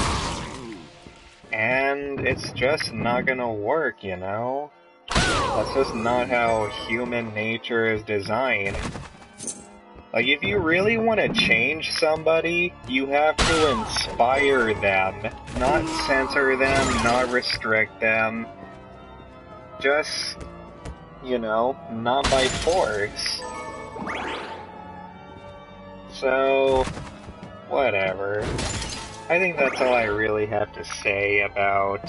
And it's just not gonna work, you know? That's just not how human nature is designed. Like, if you really want to change somebody, you have to inspire them, not censor them, not restrict them. Just, you know, not by force. So, whatever. I think that's all I really have to say about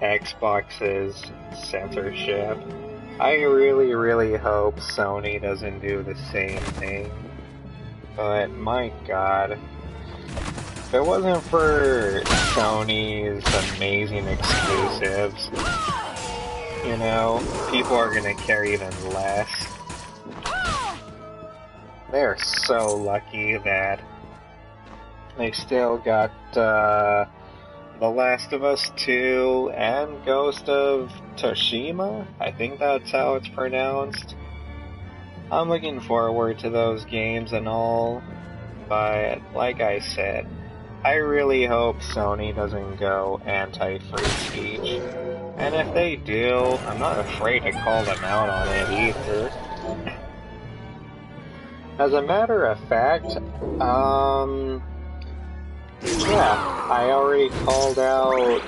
Xbox's censorship. I really, really hope Sony doesn't do the same thing. But my god, if it wasn't for Sony's amazing exclusives, you know, people are gonna care even less. They're so lucky that they still got The Last of Us 2 and Ghost of Tsushima? I think that's how it's pronounced. I'm looking forward to those games and all, but like I said, I really hope Sony doesn't go anti-free speech. And if they do, I'm not afraid to call them out on it either. As a matter of fact, Yeah, I already called out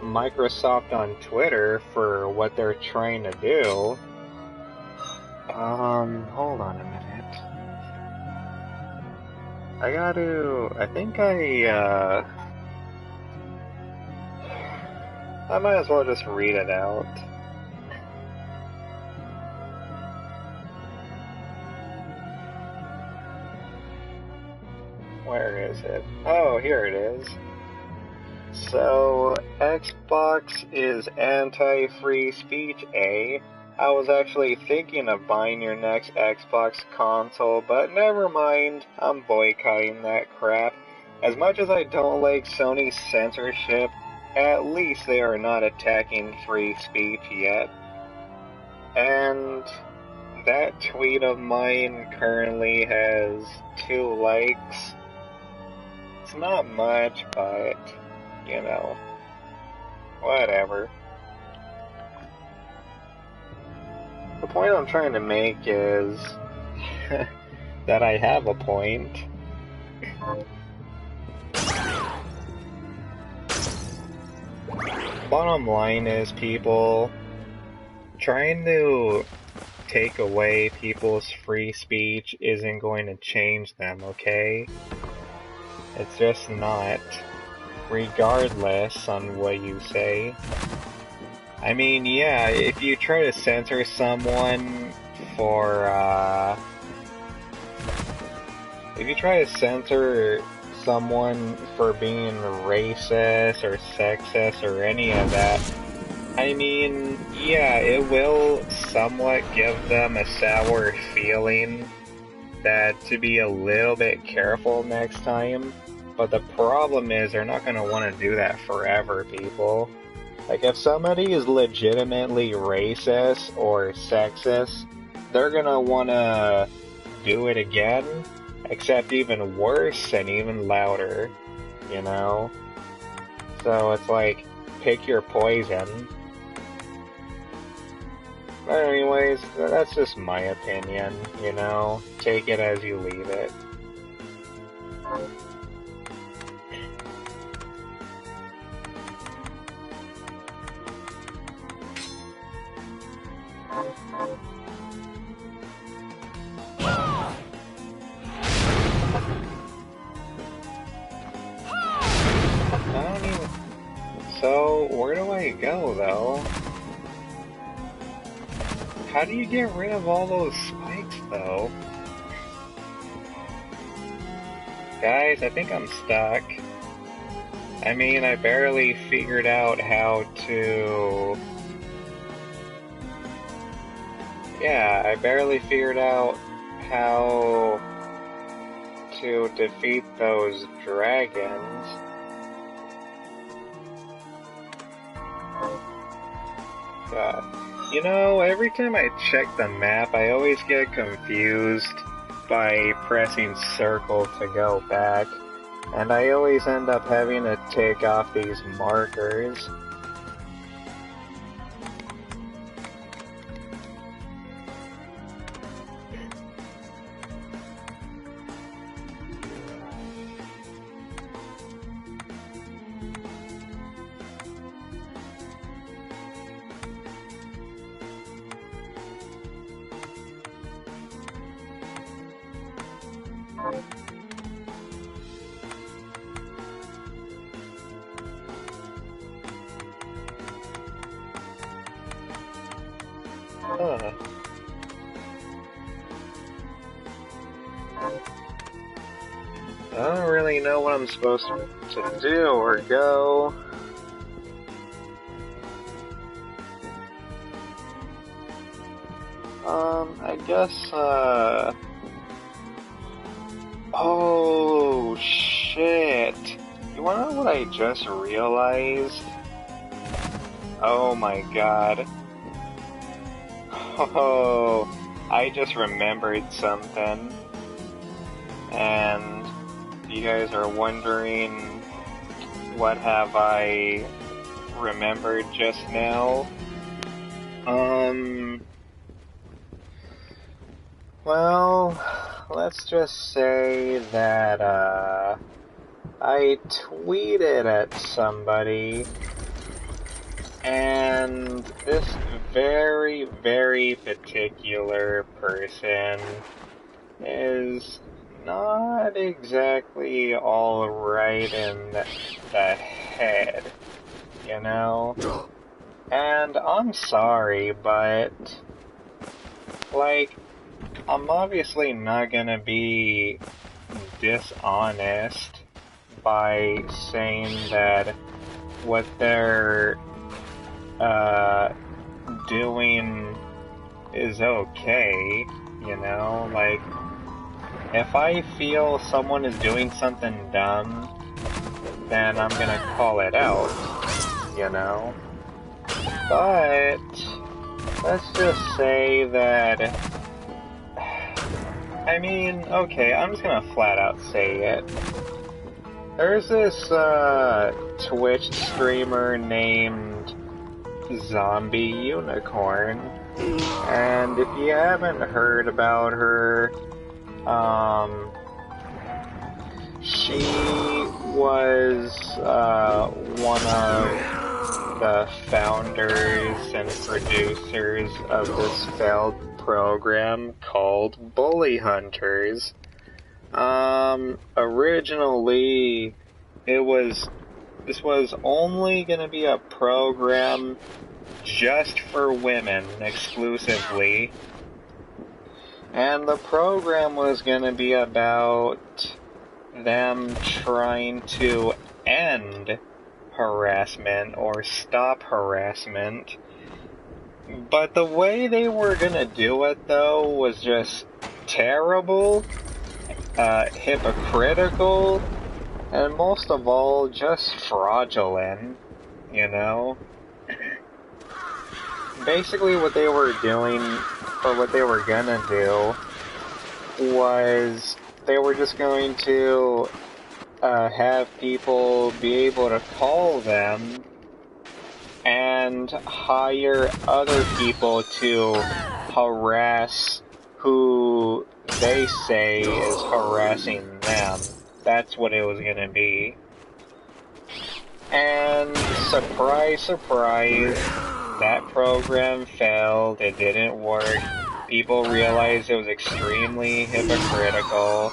Microsoft on Twitter for what they're trying to do. Hold on a minute. I might as well just read it out. Where is it? Oh, here it is. So, Xbox is anti-free speech, eh? I was actually thinking of buying your next Xbox console, but never mind, I'm boycotting that crap. As much as I don't like Sony's censorship, at least they are not attacking free speech yet. And that tweet of mine currently has 2 likes. It's not much, but, you know, whatever. The point I'm trying to make is that I have a point. Bottom line is, people, trying to take away people's free speech isn't going to change them, okay? It's just not, regardless on what you say. I mean, yeah, if you try to censor someone for, if you try to censor someone for being racist or sexist or any of that, I mean, yeah, it will somewhat give them a sour feeling that to be a little bit careful next time, but the problem is they're not going to want to do that forever, people. Like, if somebody is legitimately racist or sexist, they're going to want to do it again, except even worse and even louder, you know? So it's like, pick your poison. But anyways, that's just my opinion, you know? Take it as you leave it. So, where do I go, though? How do you get rid of all those spikes, though? Guys, I think I'm stuck. I mean, I barely figured out how to... Yeah, I barely figured out how to defeat those dragons. God. You know, every time I check the map, I always get confused by pressing circle to go back, and I always end up having to take off these markers. Huh. I don't really know what I'm supposed to do or go. I guess, oh, shit. You wanna know what I just realized? Oh my god. Oh, I just remembered something. And you guys are wondering, what have I remembered just now? Well, let's just say that, I tweeted at somebody, and this very, very particular person is not exactly all right in the head, you know? And I'm sorry, but, like, I'm obviously not gonna be dishonest by saying that what they're doing is okay, you know? Like, if I feel someone is doing something dumb, then I'm gonna call it out, you know? But let's just say that, I mean, okay, I'm just gonna flat out say it. There's this Twitch streamer named Zombi Unicorn, and if you haven't heard about her, she was one of the founders and producers of this failed program called Bully Hunters. Originally, this was only gonna be a program just for women exclusively. And the program was gonna be about them trying to end harassment or stop harassment. But the way they were gonna do it, though, was just terrible, hypocritical, and most of all, just fraudulent, you know? Basically what they were doing, or what they were gonna do, was they were just going to have people be able to call them and hire other people to harass who they say is harassing them. That's what it was gonna be. And surprise, surprise, that program failed, it didn't work. People realized it was extremely hypocritical.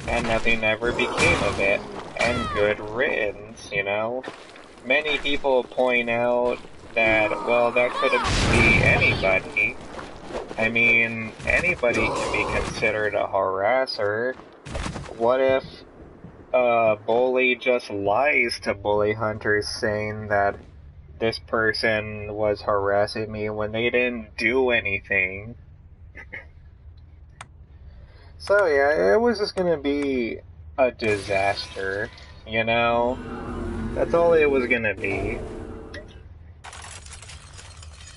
And nothing ever became of it. And good riddance, you know? Many people point out that, well, that couldn't be anybody. I mean, anybody can be considered a harasser. What if a bully just lies to bully hunters saying that this person was harassing me when they didn't do anything? So yeah, it was just gonna be a disaster, you know? That's all it was gonna be.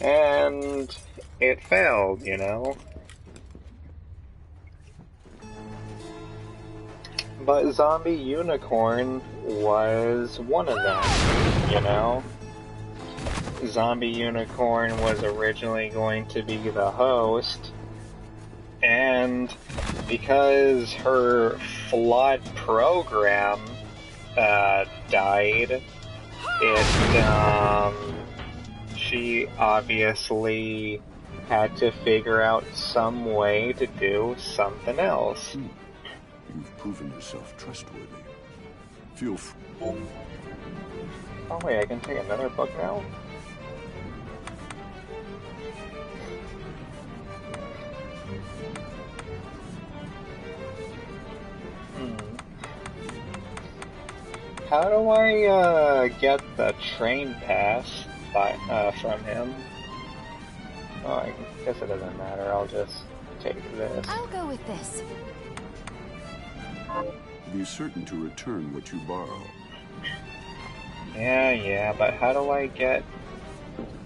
And it failed, you know? But Zombie Unicorn was one of them, you know? Zombie Unicorn was originally going to be the host, and because her flawed program died, she obviously had to figure out some way to do something else. You've proven yourself trustworthy. Feel free. Oh wait, I can take another book now? How do I get the train pass from him? Oh, I guess it doesn't matter, I'll just take this. I'll go with this. Be certain to return what you borrow. Yeah, but how do I get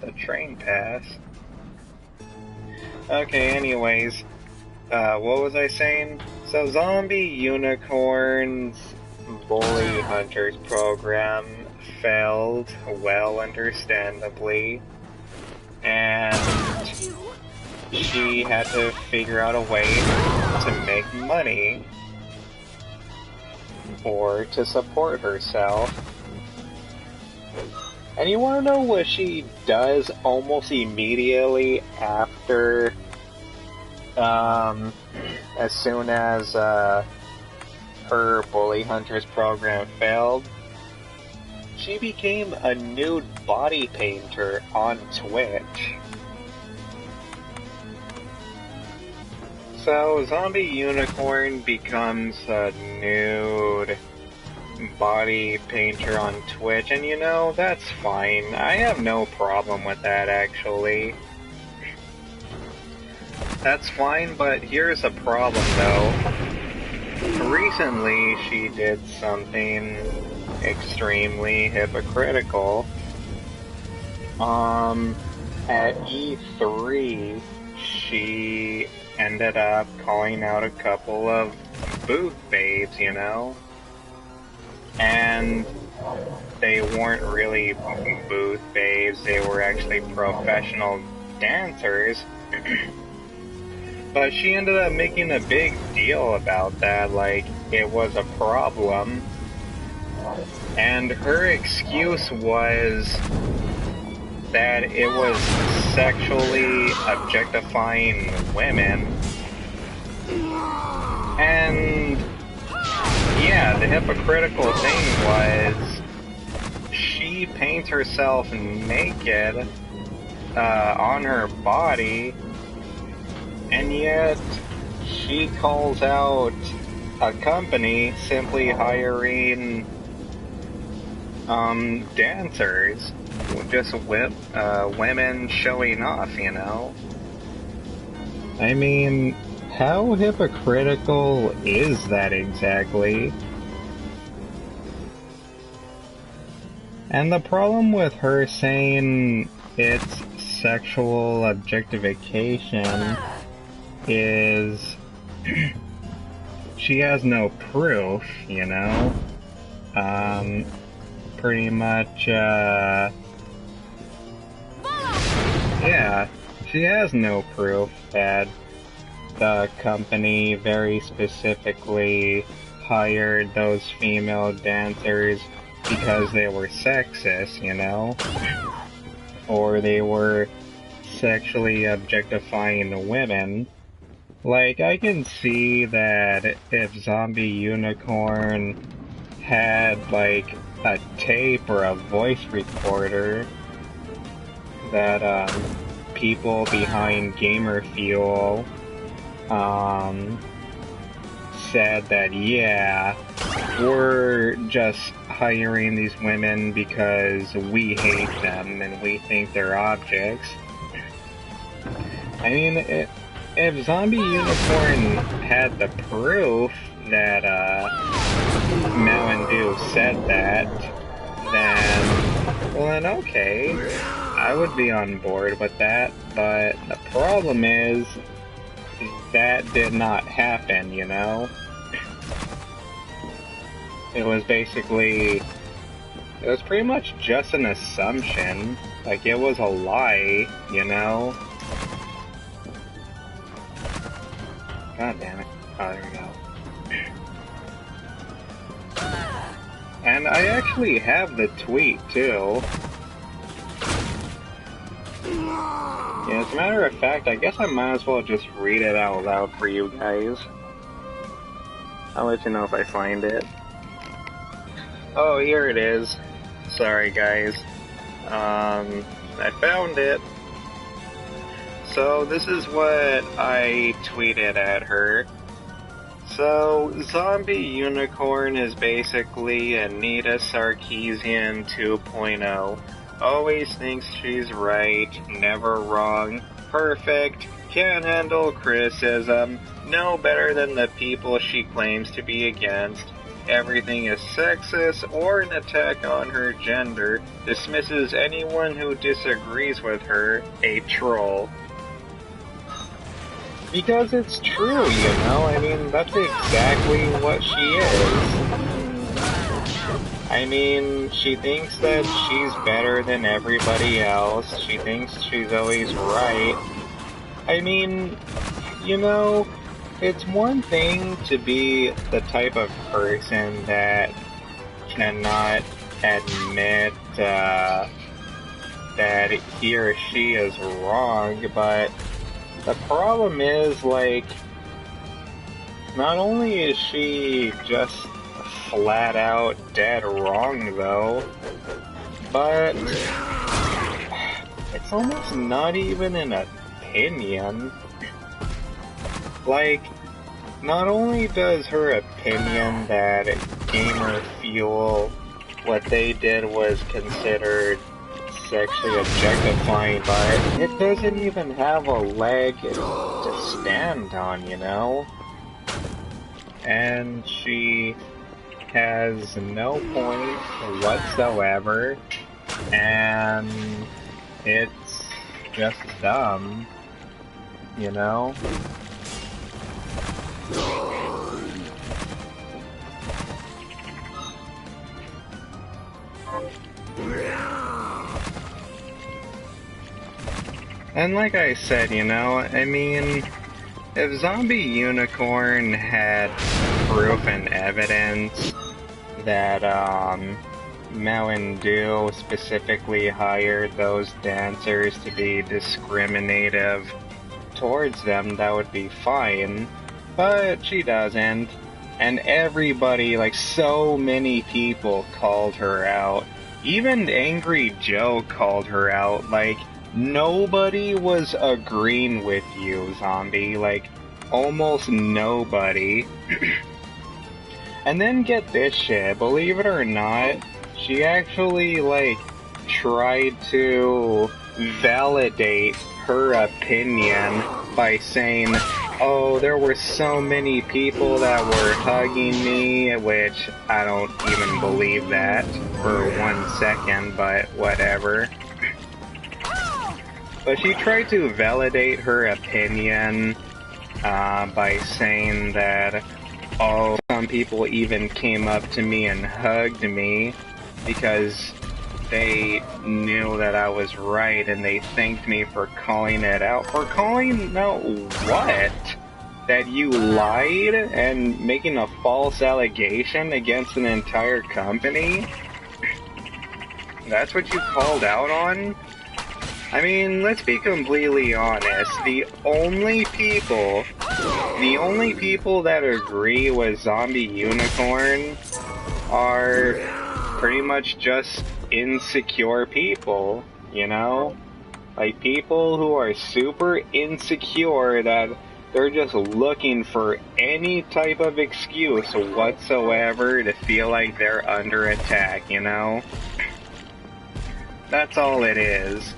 the train pass? Okay, anyways, what was I saying? So Zombie Unicorn's Bully Hunters program failed, well, understandably, and she had to figure out a way to make money. for to support herself. And you wanna know what she does almost immediately after, as soon as, her Bully Hunters program failed? She became a nude body painter on Twitch. So, Zombi Unicorn becomes a nude body painter on Twitch, and you know, that's fine. I have no problem with that, actually. That's fine, but here's a problem, though. Recently, she did something extremely hypocritical. At E3, she ended up calling out a couple of booth babes, you know? And they weren't really booth babes, they were actually professional dancers. But she ended up making a big deal about that, like it was a problem. And her excuse was that it was sexually objectifying women. And yeah, the hypocritical thing was she paints herself naked on her body, and yet she calls out a company simply hiring dancers, just women showing off, you know? I mean, how hypocritical is that exactly? And the problem with her saying it's sexual objectification is she has no proof, you know? Pretty much, yeah, she has no proof that the company very specifically hired those female dancers because they were sexist, you know? Or they were sexually objectifying women. Like, I can see that if Zombi Unicorn had, like, a tape or a voice recorder that, people behind Gamer Fuel, said that, yeah, we're just hiring these women because we hate them and we think they're objects. I mean, if Zombi Unicorn had the proof that, Mountain said that, then okay, I would be on board with that, but the problem is, that did not happen, you know? It was basically, it was pretty much just an assumption, like it was a lie, you know? God damn it. Oh, there we go. And I actually have the tweet, too. Yeah, as a matter of fact, I guess I might as well just read it out loud for you guys. I'll let you know if I find it. Oh, here it is. Sorry, guys. I found it. So, this is what I tweeted at her. So, Zombi Unicorn is basically Anita Sarkeesian 2.0. Always thinks she's right, never wrong, perfect, can't handle criticism, no better than the people she claims to be against. Everything is sexist or an attack on her gender, dismisses anyone who disagrees with her, a troll. Because it's true, you know? I mean, that's exactly what she is. I mean, she thinks that she's better than everybody else. She thinks she's always right. I mean, you know, it's one thing to be the type of person that cannot admit that he or she is wrong, but the problem is, like, not only is she just flat out dead wrong, though, but it's almost not even an opinion. Like, not only does her opinion that Gamer Fuel, what they did was considered sexually objectifying, but it doesn't even have a leg to stand on, you know? And she has no point whatsoever, and it's just dumb, you know? And like I said, you know, I mean, if Zombi Unicorn had proof and evidence that, Dew specifically hired those dancers to be discriminative towards them, that would be fine. But she doesn't. And everybody, like so many people, called her out. Even Angry Joe called her out. Like, nobody was agreeing with you, Zombie. Like, almost nobody. And then get this shit, believe it or not, she actually, like, tried to validate her opinion by saying, oh, there were so many people that were hugging me, which I don't even believe that for 1 second, but whatever. But she tried to validate her opinion by saying that, oh, some people even came up to me and hugged me because they knew that I was right and they thanked me for calling it out. For calling out what? That you lied and making a false allegation against an entire company? That's what you called out on? I mean, let's be completely honest. The only people that agree with Zombi Unicorn are pretty much just insecure people, you know? Like, people who are super insecure that they're just looking for any type of excuse whatsoever to feel like they're under attack, you know? That's all it is.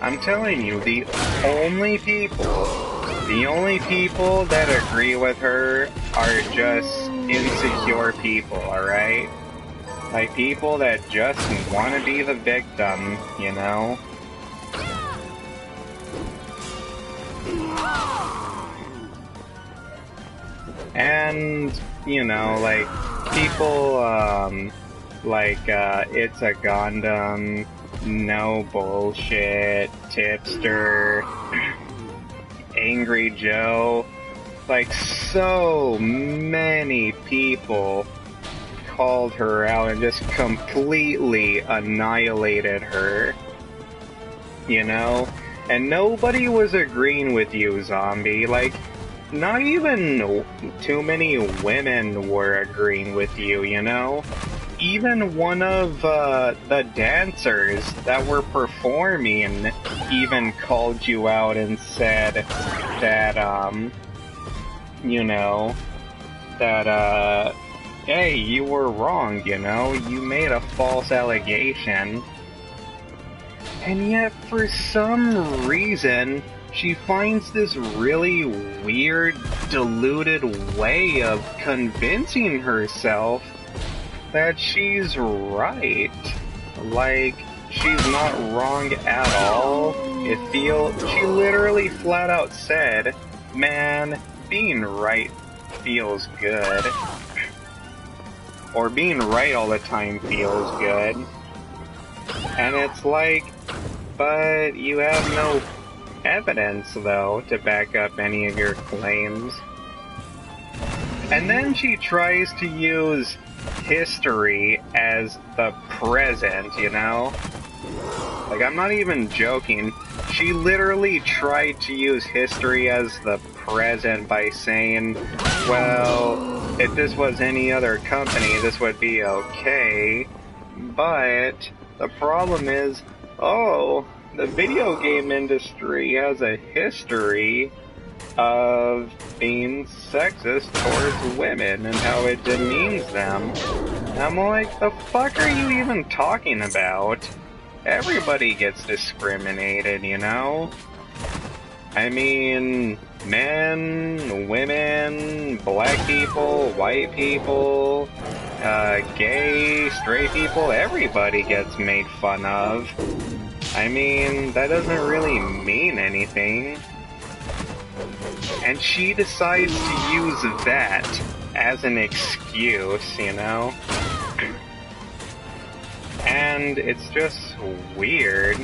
I'm telling you, the only people that agree with her are just insecure people, alright? Like, people that just want to be the victim, you know? And, you know, like, people, It's a Gundam, no bullshit, Tipster, Angry Joe, like, so many people called her out and just completely annihilated her, you know? And nobody was agreeing with you, Zombie. Like, not even too many women were agreeing with you, you know? Even one of the dancers that were performing even called you out and said that, you know, that, hey, you were wrong, you know? You made a false allegation. And yet, for some reason, she finds this really weird, diluted way of convincing herself that she's right. Like, she's not wrong at all. She literally flat out said, man, being right feels good. or being right all the time feels good. And it's like, but you have no evidence, though, to back up any of your claims. And then she tries to use history as the present, you know? Like, I'm not even joking. She literally tried to use history as the present by saying, well, if this was any other company, this would be okay. But the problem is, oh, the video game industry has a history of being sexist towards women and how it demeans them. And I'm like, the fuck are you even talking about? Everybody gets discriminated, you know? I mean, men, women, black people, white people, gay, straight people, everybody gets made fun of. I mean, that doesn't really mean anything. And she decides to use that as an excuse, you know? And it's just weird.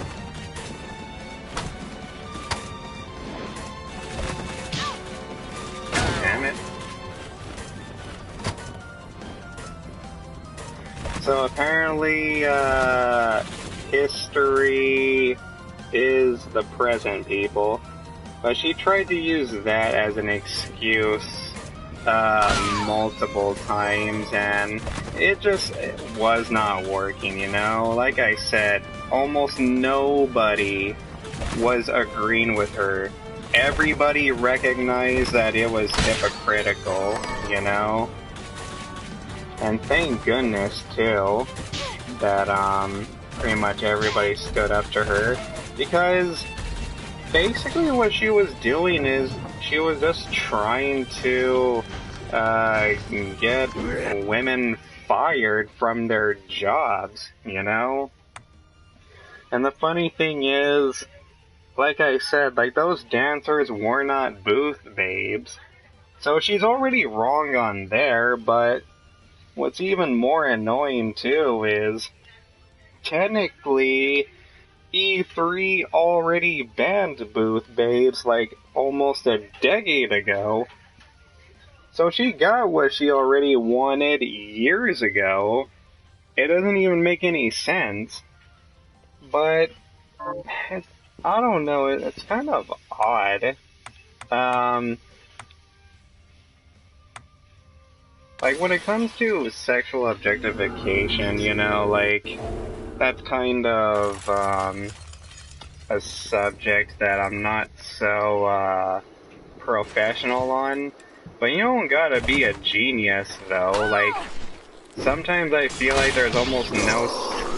Damn it. So apparently, history is the present, people. But she tried to use that as an excuse multiple times, and it just was not working, you know? Like I said, almost nobody was agreeing with her. Everybody recognized that it was hypocritical, you know? And thank goodness, too, that pretty much everybody stood up to her, because basically what she was doing is she was just trying to get women fired from their jobs, you know? And the funny thing is, like I said, like, those dancers were not booth babes. So she's already wrong on there, but what's even more annoying too is, technically, E3 already banned booth babes like almost a decade ago. So she got what she already wanted years ago. It doesn't even make any sense. But I don't know, it's kind of odd. Like, when it comes to sexual objectification, you know, like, that's kind of a subject that I'm not so professional on. But you don't gotta be a genius, though. Like, sometimes I feel like there's almost no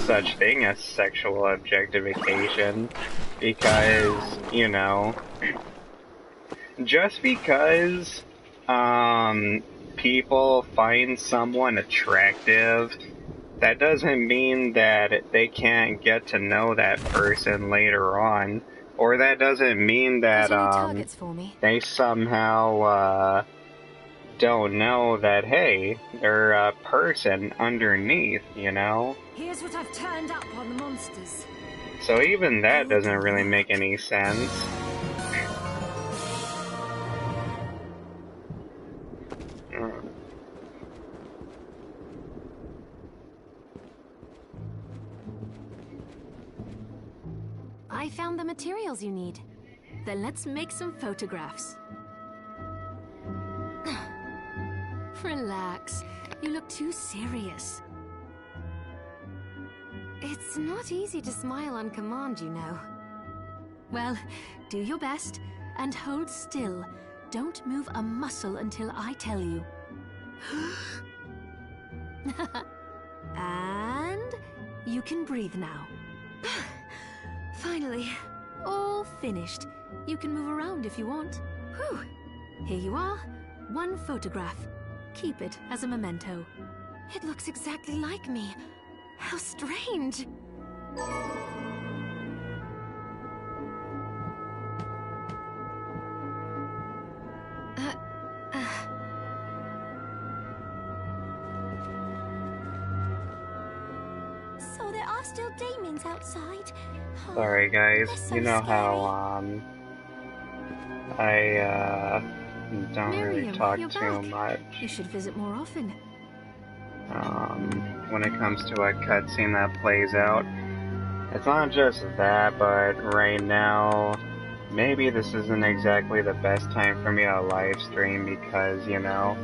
such thing as sexual objectification. Because, you know, just because, people find someone attractive, that doesn't mean that they can't get to know that person later on. Or that doesn't mean that, they somehow, don't know that, hey, they're a person underneath, you know? Here's what I've turned up on the monsters. So even that doesn't really make any sense. I found the materials you need. Then let's make some photographs. Relax. You look too serious. It's not easy to smile on command, you know. Well, do your best and hold still. Don't move a muscle until I tell you. And you can breathe now. Finally, all finished. You can move around if you want. Whew. Here you are, one photograph. Keep it as a memento. It looks exactly like me. How strange. are still demons outside. Oh, Sorry guys, they're so you know scary. how I don't really Miriam, talk you're too back. much You should visit more often. when it comes to a cutscene that plays out. It's not just that, but right now, maybe this isn't exactly the best time for me to live stream because, you know,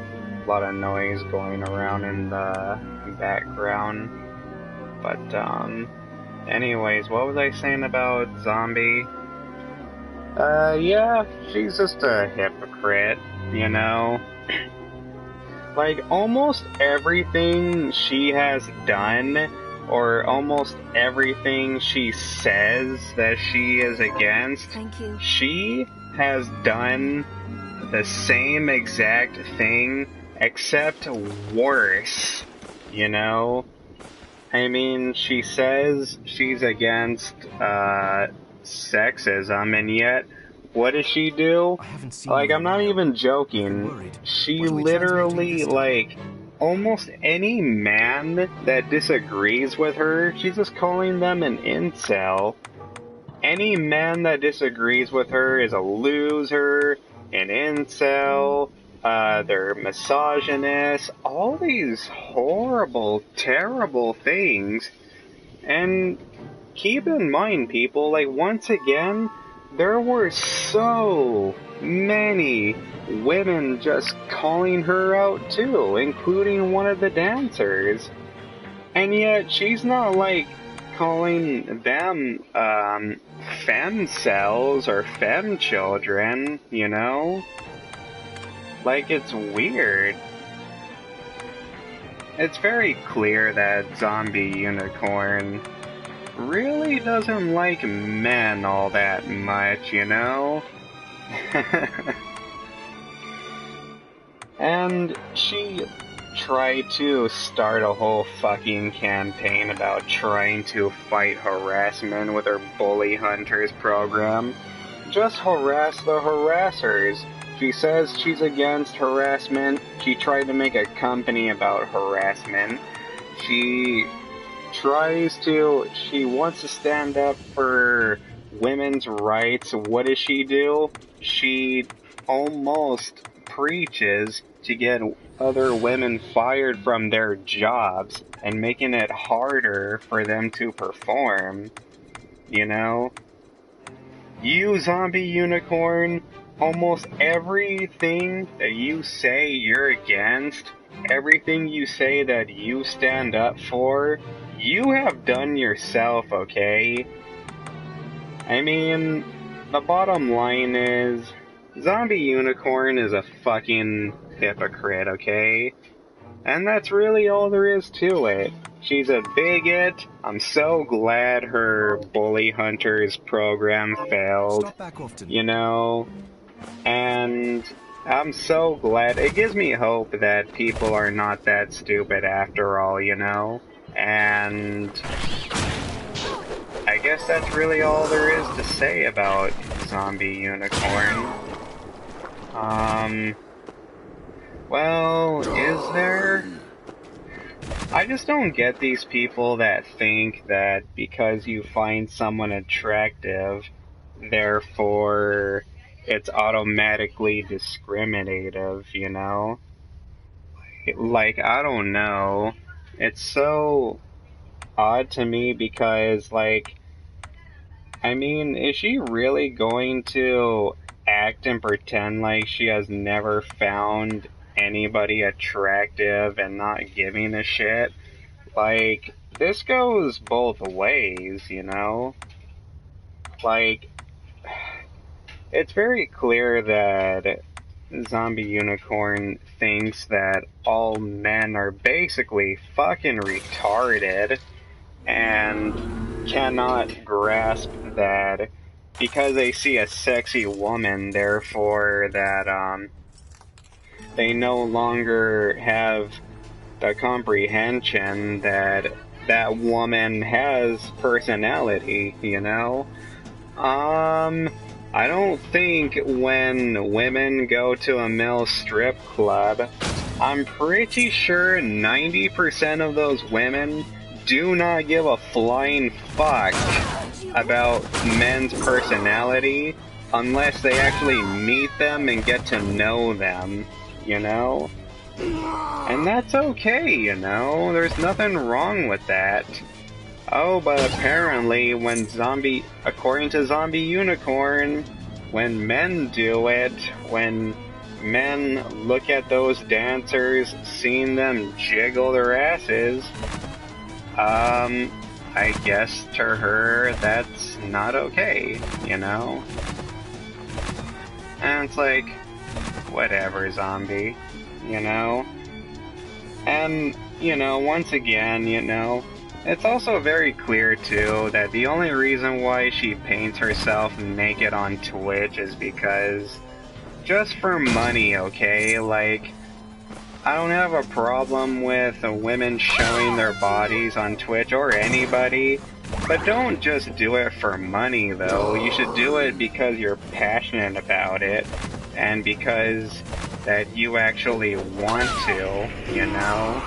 a lot of noise going around in the background. But, anyways, what was I saying about Zombie? Yeah, she's just a hypocrite, you know? Like, almost everything she has done, or almost everything she says that she is against, Thank you. she has done the same exact thing, except worse, you know? I mean, she says she's against, sexism, and yet, what does she do? Like, I'm not even joking. She literally, like, almost any man that disagrees with her, she's just calling them an incel. Any man that disagrees with her is a loser, an incel, they're misogynist, all these horrible, terrible things. And keep in mind, people, like, once again, there were so many women just calling her out too, including one of the dancers. And yet, she's not, like, calling them, femcells or femchildren, you know? Like, it's weird. It's very clear that Zombie Unicorn really doesn't like men all that much, you know? And she tried to start a whole fucking campaign about trying to fight harassment with her Bully Hunters program. Just harass the harassers. She says she's against harassment. She tried to make a company about harassment. She wants to stand up for women's rights. What does she do? She almost preaches to get other women fired from their jobs and making it harder for them to perform. You know? You, Zombie Unicorn, almost everything that you say you're against, everything you say that you stand up for, you have done yourself, okay? I mean, the bottom line is, Zombie Unicorn is a fucking hypocrite, okay? And that's really all there is to it. She's a bigot. I'm so glad her Bully Hunters program failed, you know? And I'm so glad. It gives me hope that people are not that stupid after all, you know? And I guess that's really all there is to say about Zombie Unicorn. Well, is there? I just don't get these people that think that because you find someone attractive, therefore it's automatically discriminative, you know? Like, I don't know. It's so odd to me because, like, I mean, is she really going to act and pretend like she has never found anybody attractive and not giving a shit? Like, this goes both ways, you know? Like, it's very clear that Zombie Unicorn thinks that all men are basically fucking retarded and cannot grasp that because they see a sexy woman, therefore that, they no longer have the comprehension that that woman has personality, you know? I don't think when women go to a male strip club, I'm pretty sure 90% of those women do not give a flying fuck about men's personality unless they actually meet them and get to know them, you know? And that's okay, you know? There's nothing wrong with that. Oh, but apparently according to Zombi Unicorn, when men do it, when men look at those dancers, seeing them jiggle their asses, I guess to her that's not okay, you know? And it's like, whatever, Zombie, you know? And, you know, once again, you know, it's also very clear, too, that the only reason why she paints herself naked on Twitch is because just for money, okay? Like, I don't have a problem with women showing their bodies on Twitch, or anybody, but don't just do it for money, though. You should do it because you're passionate about it, and because that you actually want to, you know?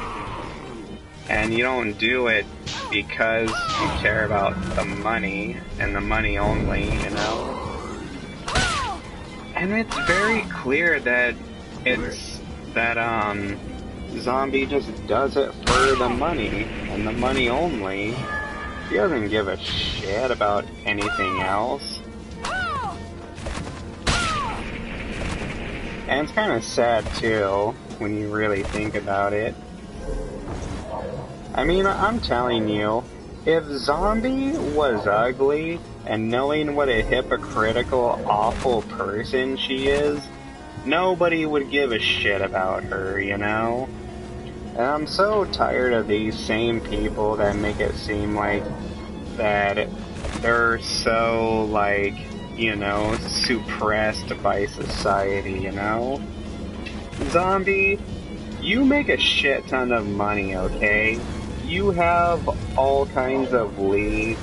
And you don't do it because you care about the money, and the money only, you know? And it's very clear that Zombie just does it for the money, and the money only. He doesn't give a shit about anything else. And it's kind of sad, too, when you really think about it. I mean, I'm telling you, if Zombie was ugly, and knowing what a hypocritical, awful person she is, nobody would give a shit about her, you know? And I'm so tired of these same people that make it seem like that they're so, like, you know, suppressed by society, you know? Zombie, you make a shit ton of money, okay? You have all kinds of leads.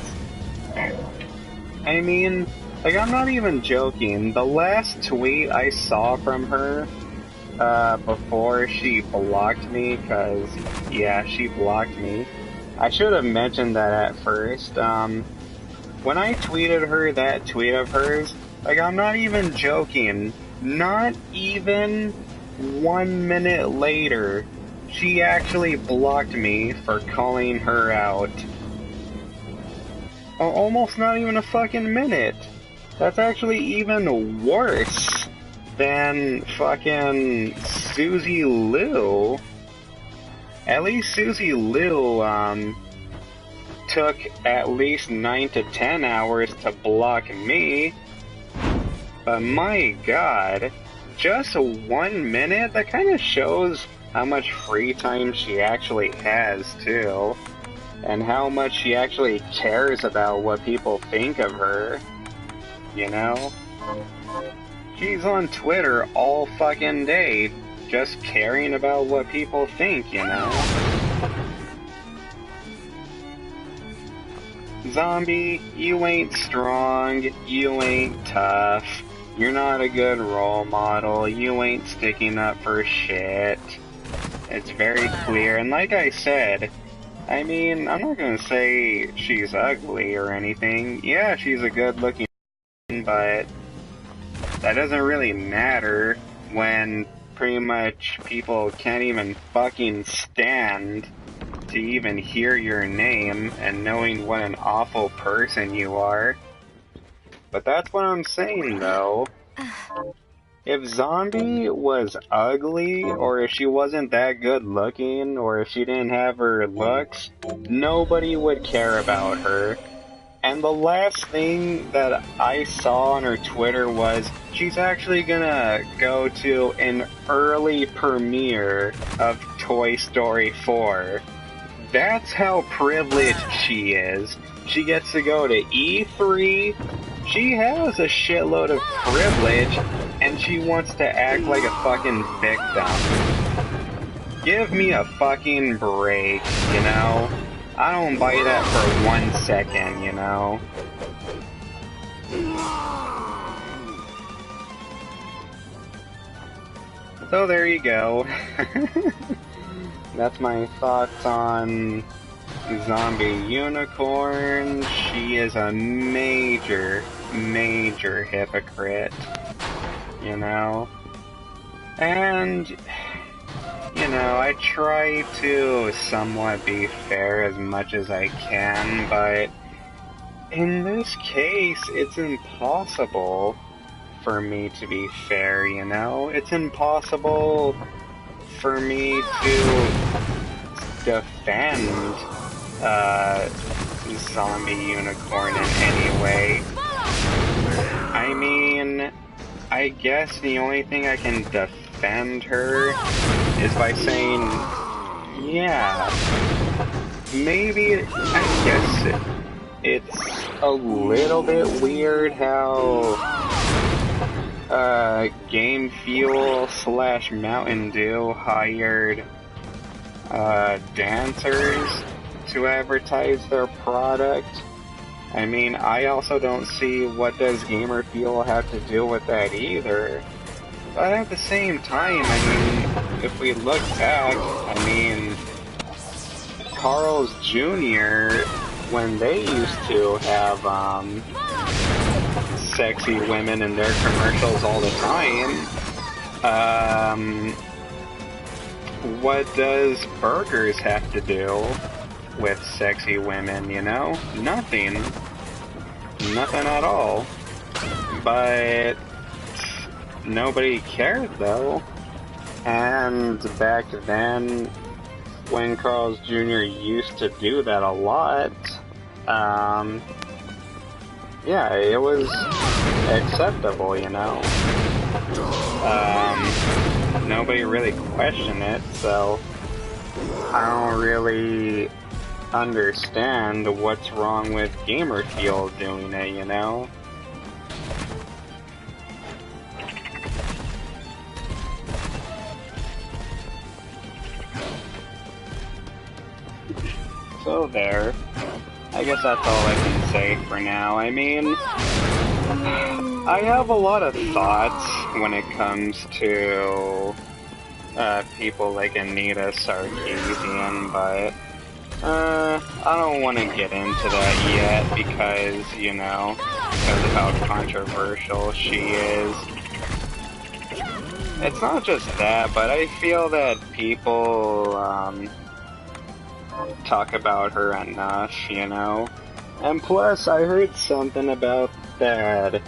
I mean, like, I'm not even joking. The last tweet I saw from her, before she blocked me, cause, yeah, she blocked me. I should have mentioned that at first. When I tweeted her that tweet of hers, like, I'm not even joking. Not even 1 minute later, she actually blocked me for calling her out. Almost not even a fucking minute. That's actually even worse than fucking Susie Liu. At least Susie Liu, took at least 9 to 10 hours to block me. But my god, just 1 minute? That kind of shows how much free time she actually has, too. And how much she actually cares about what people think of her. You know? She's on Twitter all fucking day, just caring about what people think, you know? Zombie, you ain't strong, you ain't tough, you're not a good role model, you ain't sticking up for shit. It's very clear, and like I said, I mean, I'm not gonna say she's ugly or anything. Yeah, she's a good looking, but that doesn't really matter when pretty much people can't even fucking stand to even hear your name and knowing what an awful person you are. But that's what I'm saying, though. If Zombie was ugly, or if she wasn't that good looking, or if she didn't have her looks, nobody would care about her. And the last thing that I saw on her Twitter was she's actually gonna go to an early premiere of Toy Story 4. That's how privileged she is. She gets to go to E3. She has a shitload of privilege, and she wants to act like a fucking victim. Give me a fucking break, you know? I don't buy that for 1 second, you know? So there you go. That's my thoughts on Zombie Unicorn, she is a major hypocrite, you know? And, you know, I try to somewhat be fair as much as I can, but in this case, it's impossible for me to be fair, you know? It's impossible for me to defend Zombie Unicorn in any way. I mean, I guess the only thing I can defend her is by saying, yeah, maybe, I guess it's a little bit weird how Game Fuel / Mountain Dew hired dancers to advertise their product. I mean, I also don't see what does Gamer Fuel have to do with that either. But at the same time, I mean, if we look back, I mean, Carl's Jr., when they used to have sexy women in their commercials all the time, what does burgers have to do with sexy women, you know? Nothing. Nothing at all. But nobody cared, though. And back then, when Carl's Jr. used to do that a lot, yeah, it was acceptable, you know? Nobody really questioned it, so I don't really understand what's wrong with Gamer Fuel doing it, you know? So there. I guess that's all I can say for now. I mean, I have a lot of thoughts when it comes to people like Anita Sarkeesian, but I don't want to get into that yet because, you know, because of how controversial she is. It's not just that, but I feel that people talk about her enough, you know? And plus, I heard something about that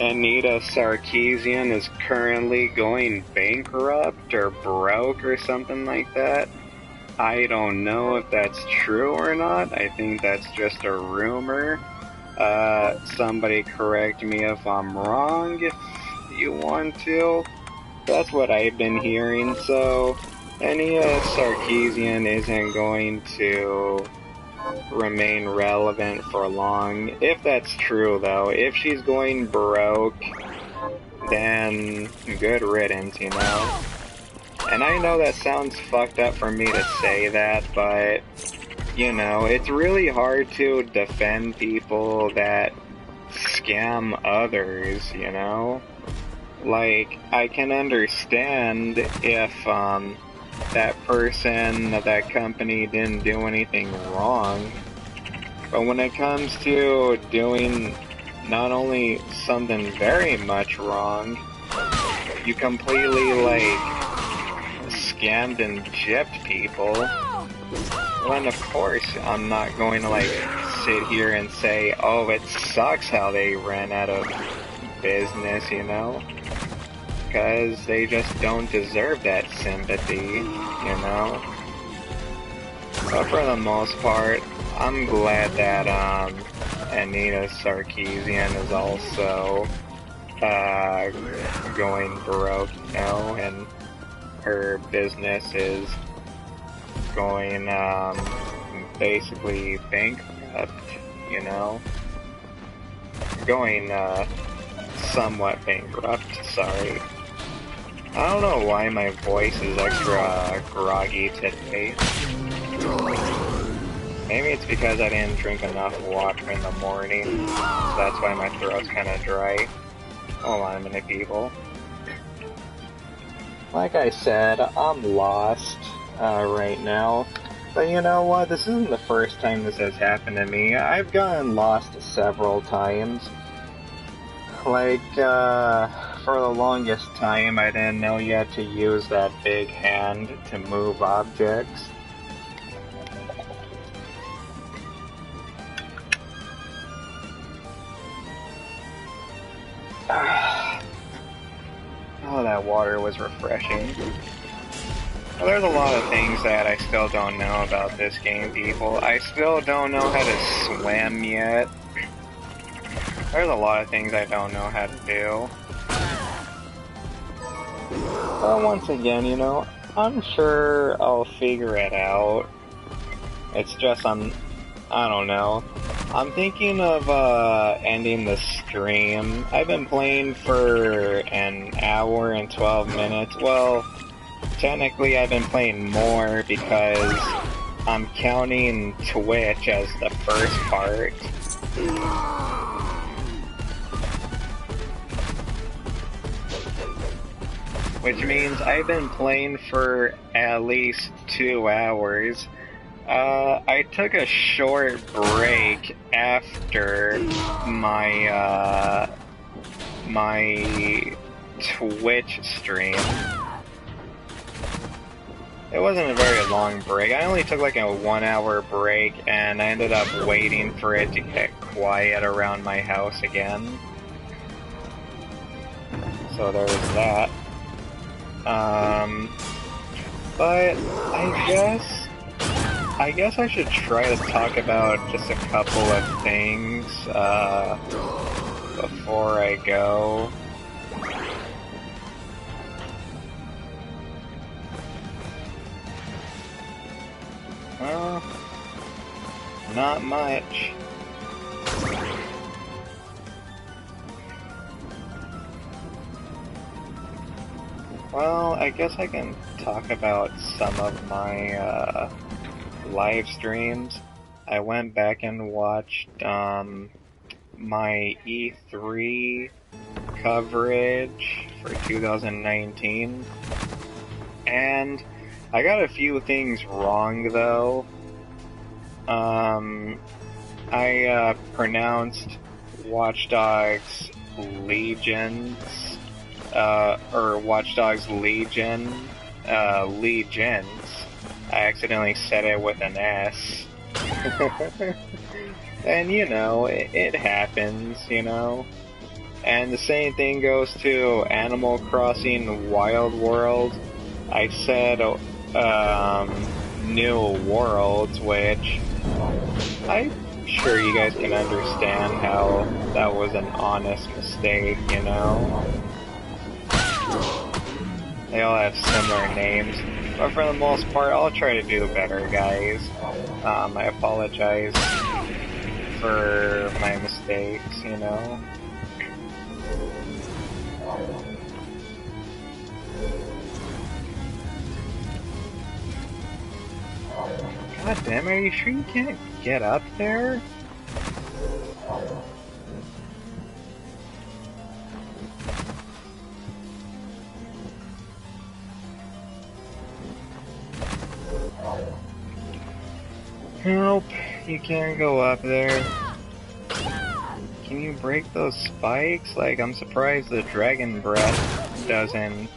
Anita Sarkeesian is currently going bankrupt or broke or something like that. I don't know if that's true or not. I think that's just a rumor. Somebody correct me if I'm wrong if you want to. That's what I've been hearing, so Anita Sarkeesian isn't going to remain relevant for long. If that's true, though, if she's going broke, then good riddance, you know? And I know that sounds fucked up for me to say that, but, you know, it's really hard to defend people that scam others, you know? Like, I can understand if, that person, that company didn't do anything wrong. But when it comes to doing not only something very much wrong, you completely, like, scammed and gypped people, then of course I'm not going to, like, sit here and say, oh, it sucks how they ran out of business, you know? Because they just don't deserve that sympathy, you know? But for the most part, I'm glad that, Anita Sarkeesian is also, going broke, you know, and her business is going, basically bankrupt, you know? Going, somewhat bankrupt, sorry. I don't know why my voice is extra groggy today. Maybe it's because I didn't drink enough water in the morning. That's why my throat's kinda dry. Hold on a minute, people. Like I said, I'm lost right now. But you know what? This isn't the first time this has happened to me. I've gotten lost several times. Like, for the longest time, I didn't know you had to use that big hand to move objects. Oh, that water was refreshing. Well, there's a lot of things that I still don't know about this game, people. I still don't know how to swim yet. There's a lot of things I don't know how to do. But once again, you know, I'm sure I'll figure it out. It's just I don't know. I'm thinking of ending the stream. I've been playing for an hour and 12 minutes. Well, technically I've been playing more because I'm counting Twitch as the first part. Which means I've been playing for at least 2 hours. I took a short break after my Twitch stream. It wasn't a very long break. I only took like a 1-hour break, and I ended up waiting for it to get quiet around my house again. So there was that. But I guess I should try to talk about just a couple of things, before I go. Well, not much. Well, I guess I can talk about some of my, live streams. I went back and watched, my E3 coverage for 2019, and I got a few things wrong, though. I pronounced Watch Dogs Legions, or Watch Dogs Legion, Legions. I accidentally said it with an S. And you know, it happens, you know. And the same thing goes to Animal Crossing Wild World. I said, New Worlds, which I'm sure you guys can understand how that was an honest mistake, you know? They all have similar names, but for the most part, I'll try to do better, guys. I apologize for my mistakes, you know? God damn it, are you sure you can't get up there? Nope, you can't go up there. Can you break those spikes? Like, I'm surprised the Dragon Breath doesn't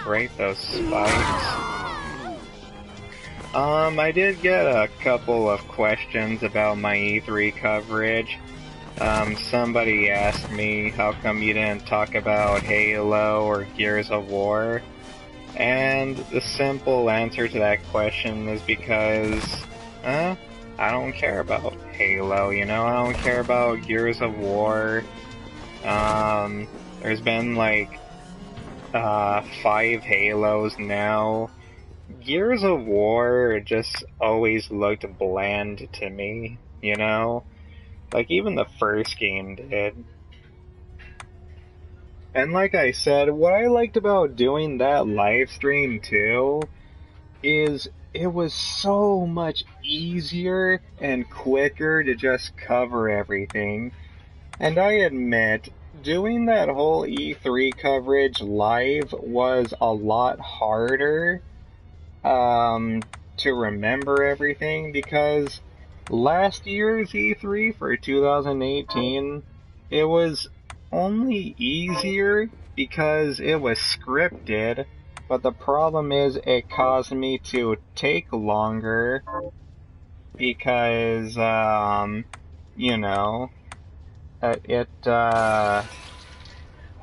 break those spikes. I did get a couple of questions about my E3 coverage. Somebody asked me how come you didn't talk about Halo or Gears of War? And the simple answer to that question is because, I don't care about Halo, you know? I don't care about Gears of War. There's been like, 5 Halos now. Gears of War just always looked bland to me, you know? Like, even the first game did. And like I said, what I liked about doing that live stream too is it was so much easier and quicker to just cover everything. And I admit, doing that whole E3 coverage live was a lot harder. to remember everything, because last year's E3 for 2018, it was only easier because it was scripted, but the problem is it caused me to take longer because, you know,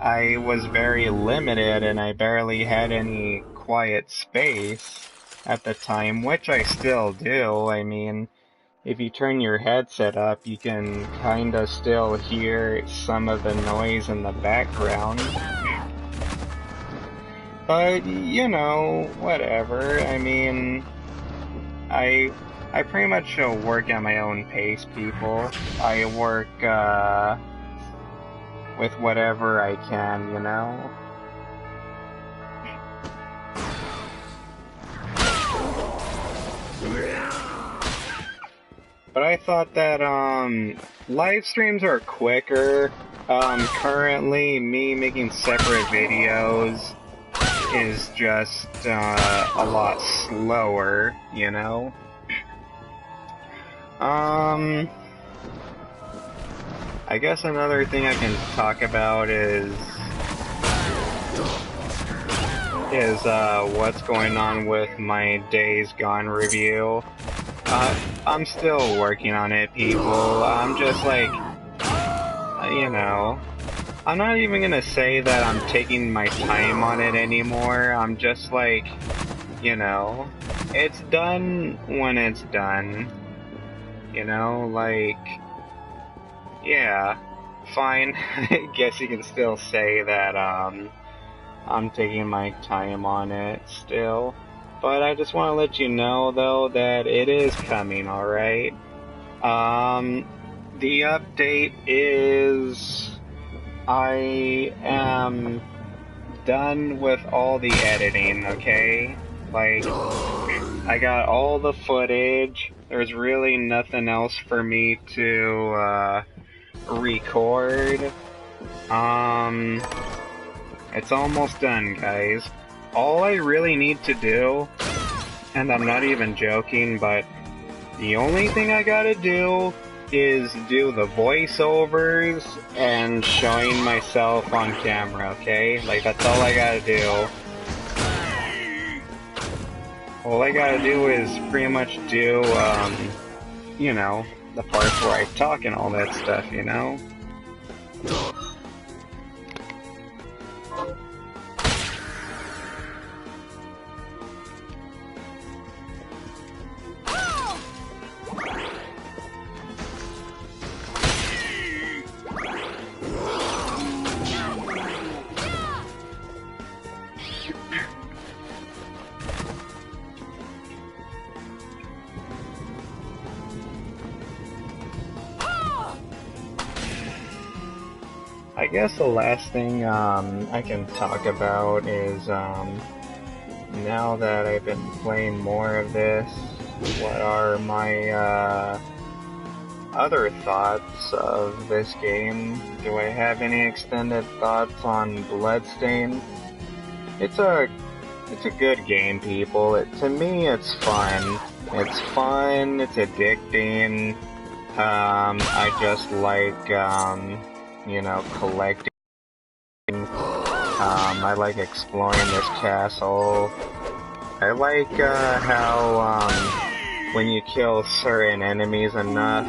I was very limited and I barely had any quiet space at the time, which I still do. I mean, if you turn your headset up, you can kinda still hear some of the noise in the background. But, you know, whatever. I mean, I pretty much work at my own pace, people. I work, with whatever I can, you know? But I thought that, live streams are quicker. Currently, me making separate videos is just, a lot slower, you know? I guess another thing I can talk about is what's going on with my Days Gone review. I'm still working on it, people. I'm just like, you know, I'm not even gonna say that I'm taking my time on it anymore. I'm just like, you know, it's done when it's done. You know, like, yeah, fine. I guess you can still say that, I'm taking my time on it still. But I just want to let you know, though, that it is coming, alright? The update is... I am done with all the editing, okay? Like, I got all the footage. There's really nothing else for me to, record. It's almost done, guys. All I really need to do, and I'm not even joking, but the only thing I gotta do is do the voiceovers and showing myself on camera, okay? Like, that's all I gotta do. All I gotta do is pretty much do, you know, the parts where I talk and all that stuff, you know? I guess the last thing I can talk about is now that I've been playing more of this, what are my other thoughts of this game? Do I have any extended thoughts on Bloodstained? It's a good game, people. To me, it's fun. It's fun. It's addicting. I just like you know, collecting. I like exploring this castle. I like how when you kill certain enemies enough,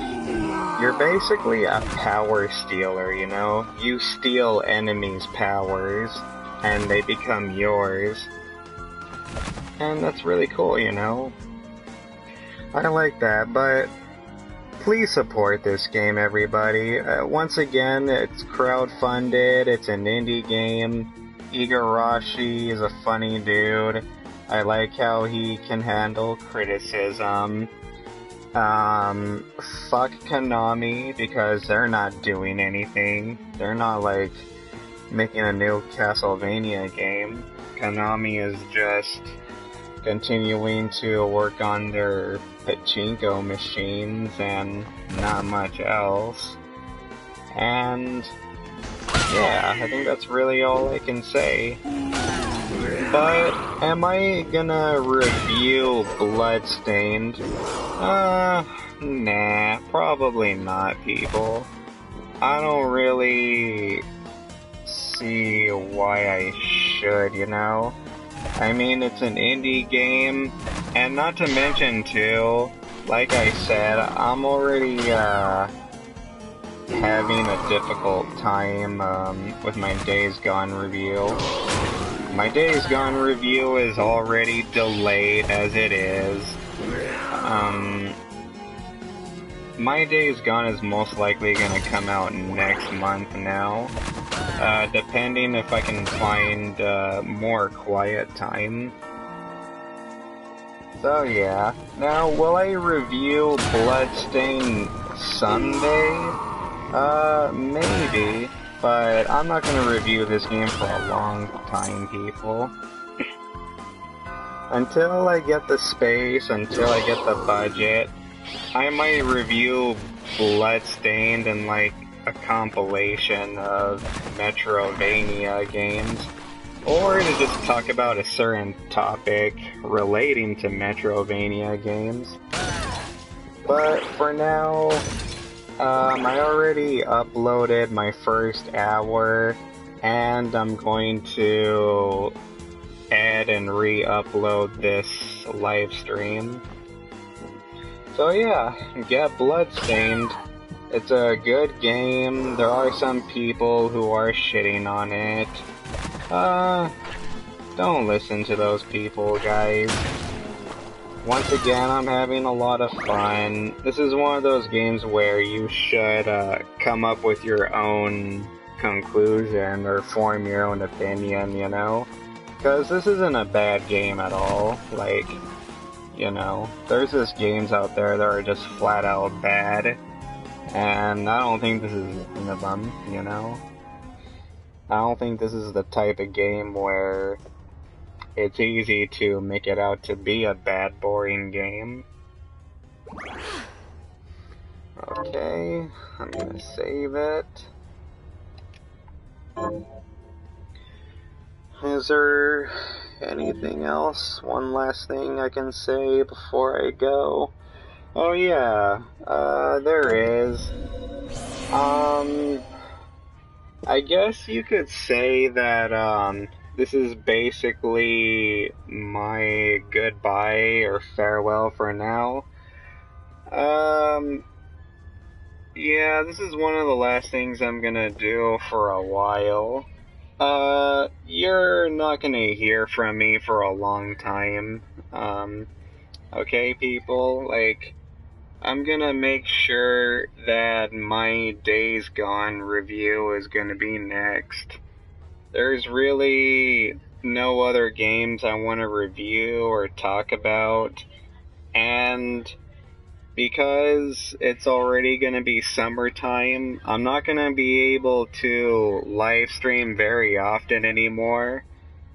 you're basically a power stealer, you know? You steal enemies' powers, and they become yours. And that's really cool, you know? I like that, but please support this game, everybody. Once again, it's crowdfunded, it's an indie game. Igarashi is a funny dude. I like how he can handle criticism. Fuck Konami, because they're not doing anything. They're not, like, making a new Castlevania game. Konami is just continuing to work on their pachinko machines and not much else. And yeah, I think that's really all I can say. But am I gonna review Bloodstained? Nah, probably not, people. I don't really see why I should, you know? I mean, it's an indie game, and not to mention, too, like I said, I'm already, having a difficult time, with my Days Gone review. My Days Gone review is already delayed as it is. My Days Gone is most likely gonna come out next month now. Depending if I can find, more quiet time. So yeah. Now, will I review Bloodstained someday? Maybe. But I'm not gonna review this game for a long time, people. Until I get the space, until I get the budget, I might review Bloodstained and like a compilation of Metrovania games, or to just talk about a certain topic relating to Metrovania games. But for now, I already uploaded my first hour, and I'm going to add and re-upload this live stream. So yeah, get Bloodstained. It's a good game. There are some people who are shitting on it. Don't listen to those people, guys. Once again, I'm having a lot of fun. This is one of those games where you should come up with your own conclusion or form your own opinion, you know? Because this isn't a bad game at all. Like, you know, there's just games out there that are just flat out bad. And I don't think this is one of them, you know? I don't think this is the type of game where it's easy to make it out to be a bad, boring game. Okay, I'm gonna save it. Is there anything else? One last thing I can say before I go? Oh yeah, there is. I guess you could say that, this is basically my goodbye or farewell for now. Yeah, this is one of the last things I'm gonna do for a while. You're not gonna hear from me for a long time. Okay, people? Like, I'm gonna make sure that my Days Gone review is gonna be next. There's really no other games I want to review or talk about, and because it's already going to be summertime, I'm not going to be able to live stream very often anymore.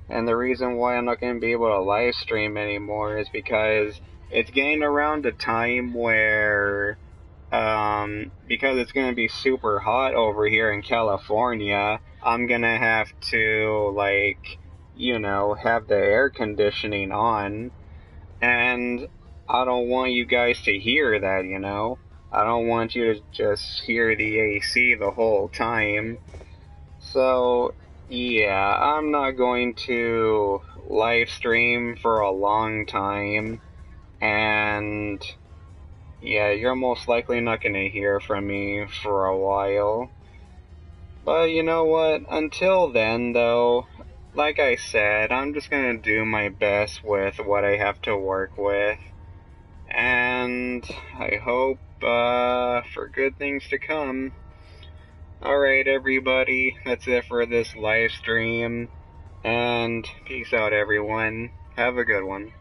And the reason why I'm not going to be able to live stream anymore is because it's getting around a time where, because it's going to be super hot over here in California, I'm going to have to, like, you know, have the air conditioning on. And I don't want you guys to hear that, you know? I don't want you to just hear the AC the whole time. So, yeah, I'm not going to live stream for a long time. And yeah, you're most likely not going to hear from me for a while. But you know what? Until then, though, like I said, I'm just going to do my best with what I have to work with. And I hope for good things to come. Alright, everybody, that's it for this live stream. And peace out, everyone. Have a good one.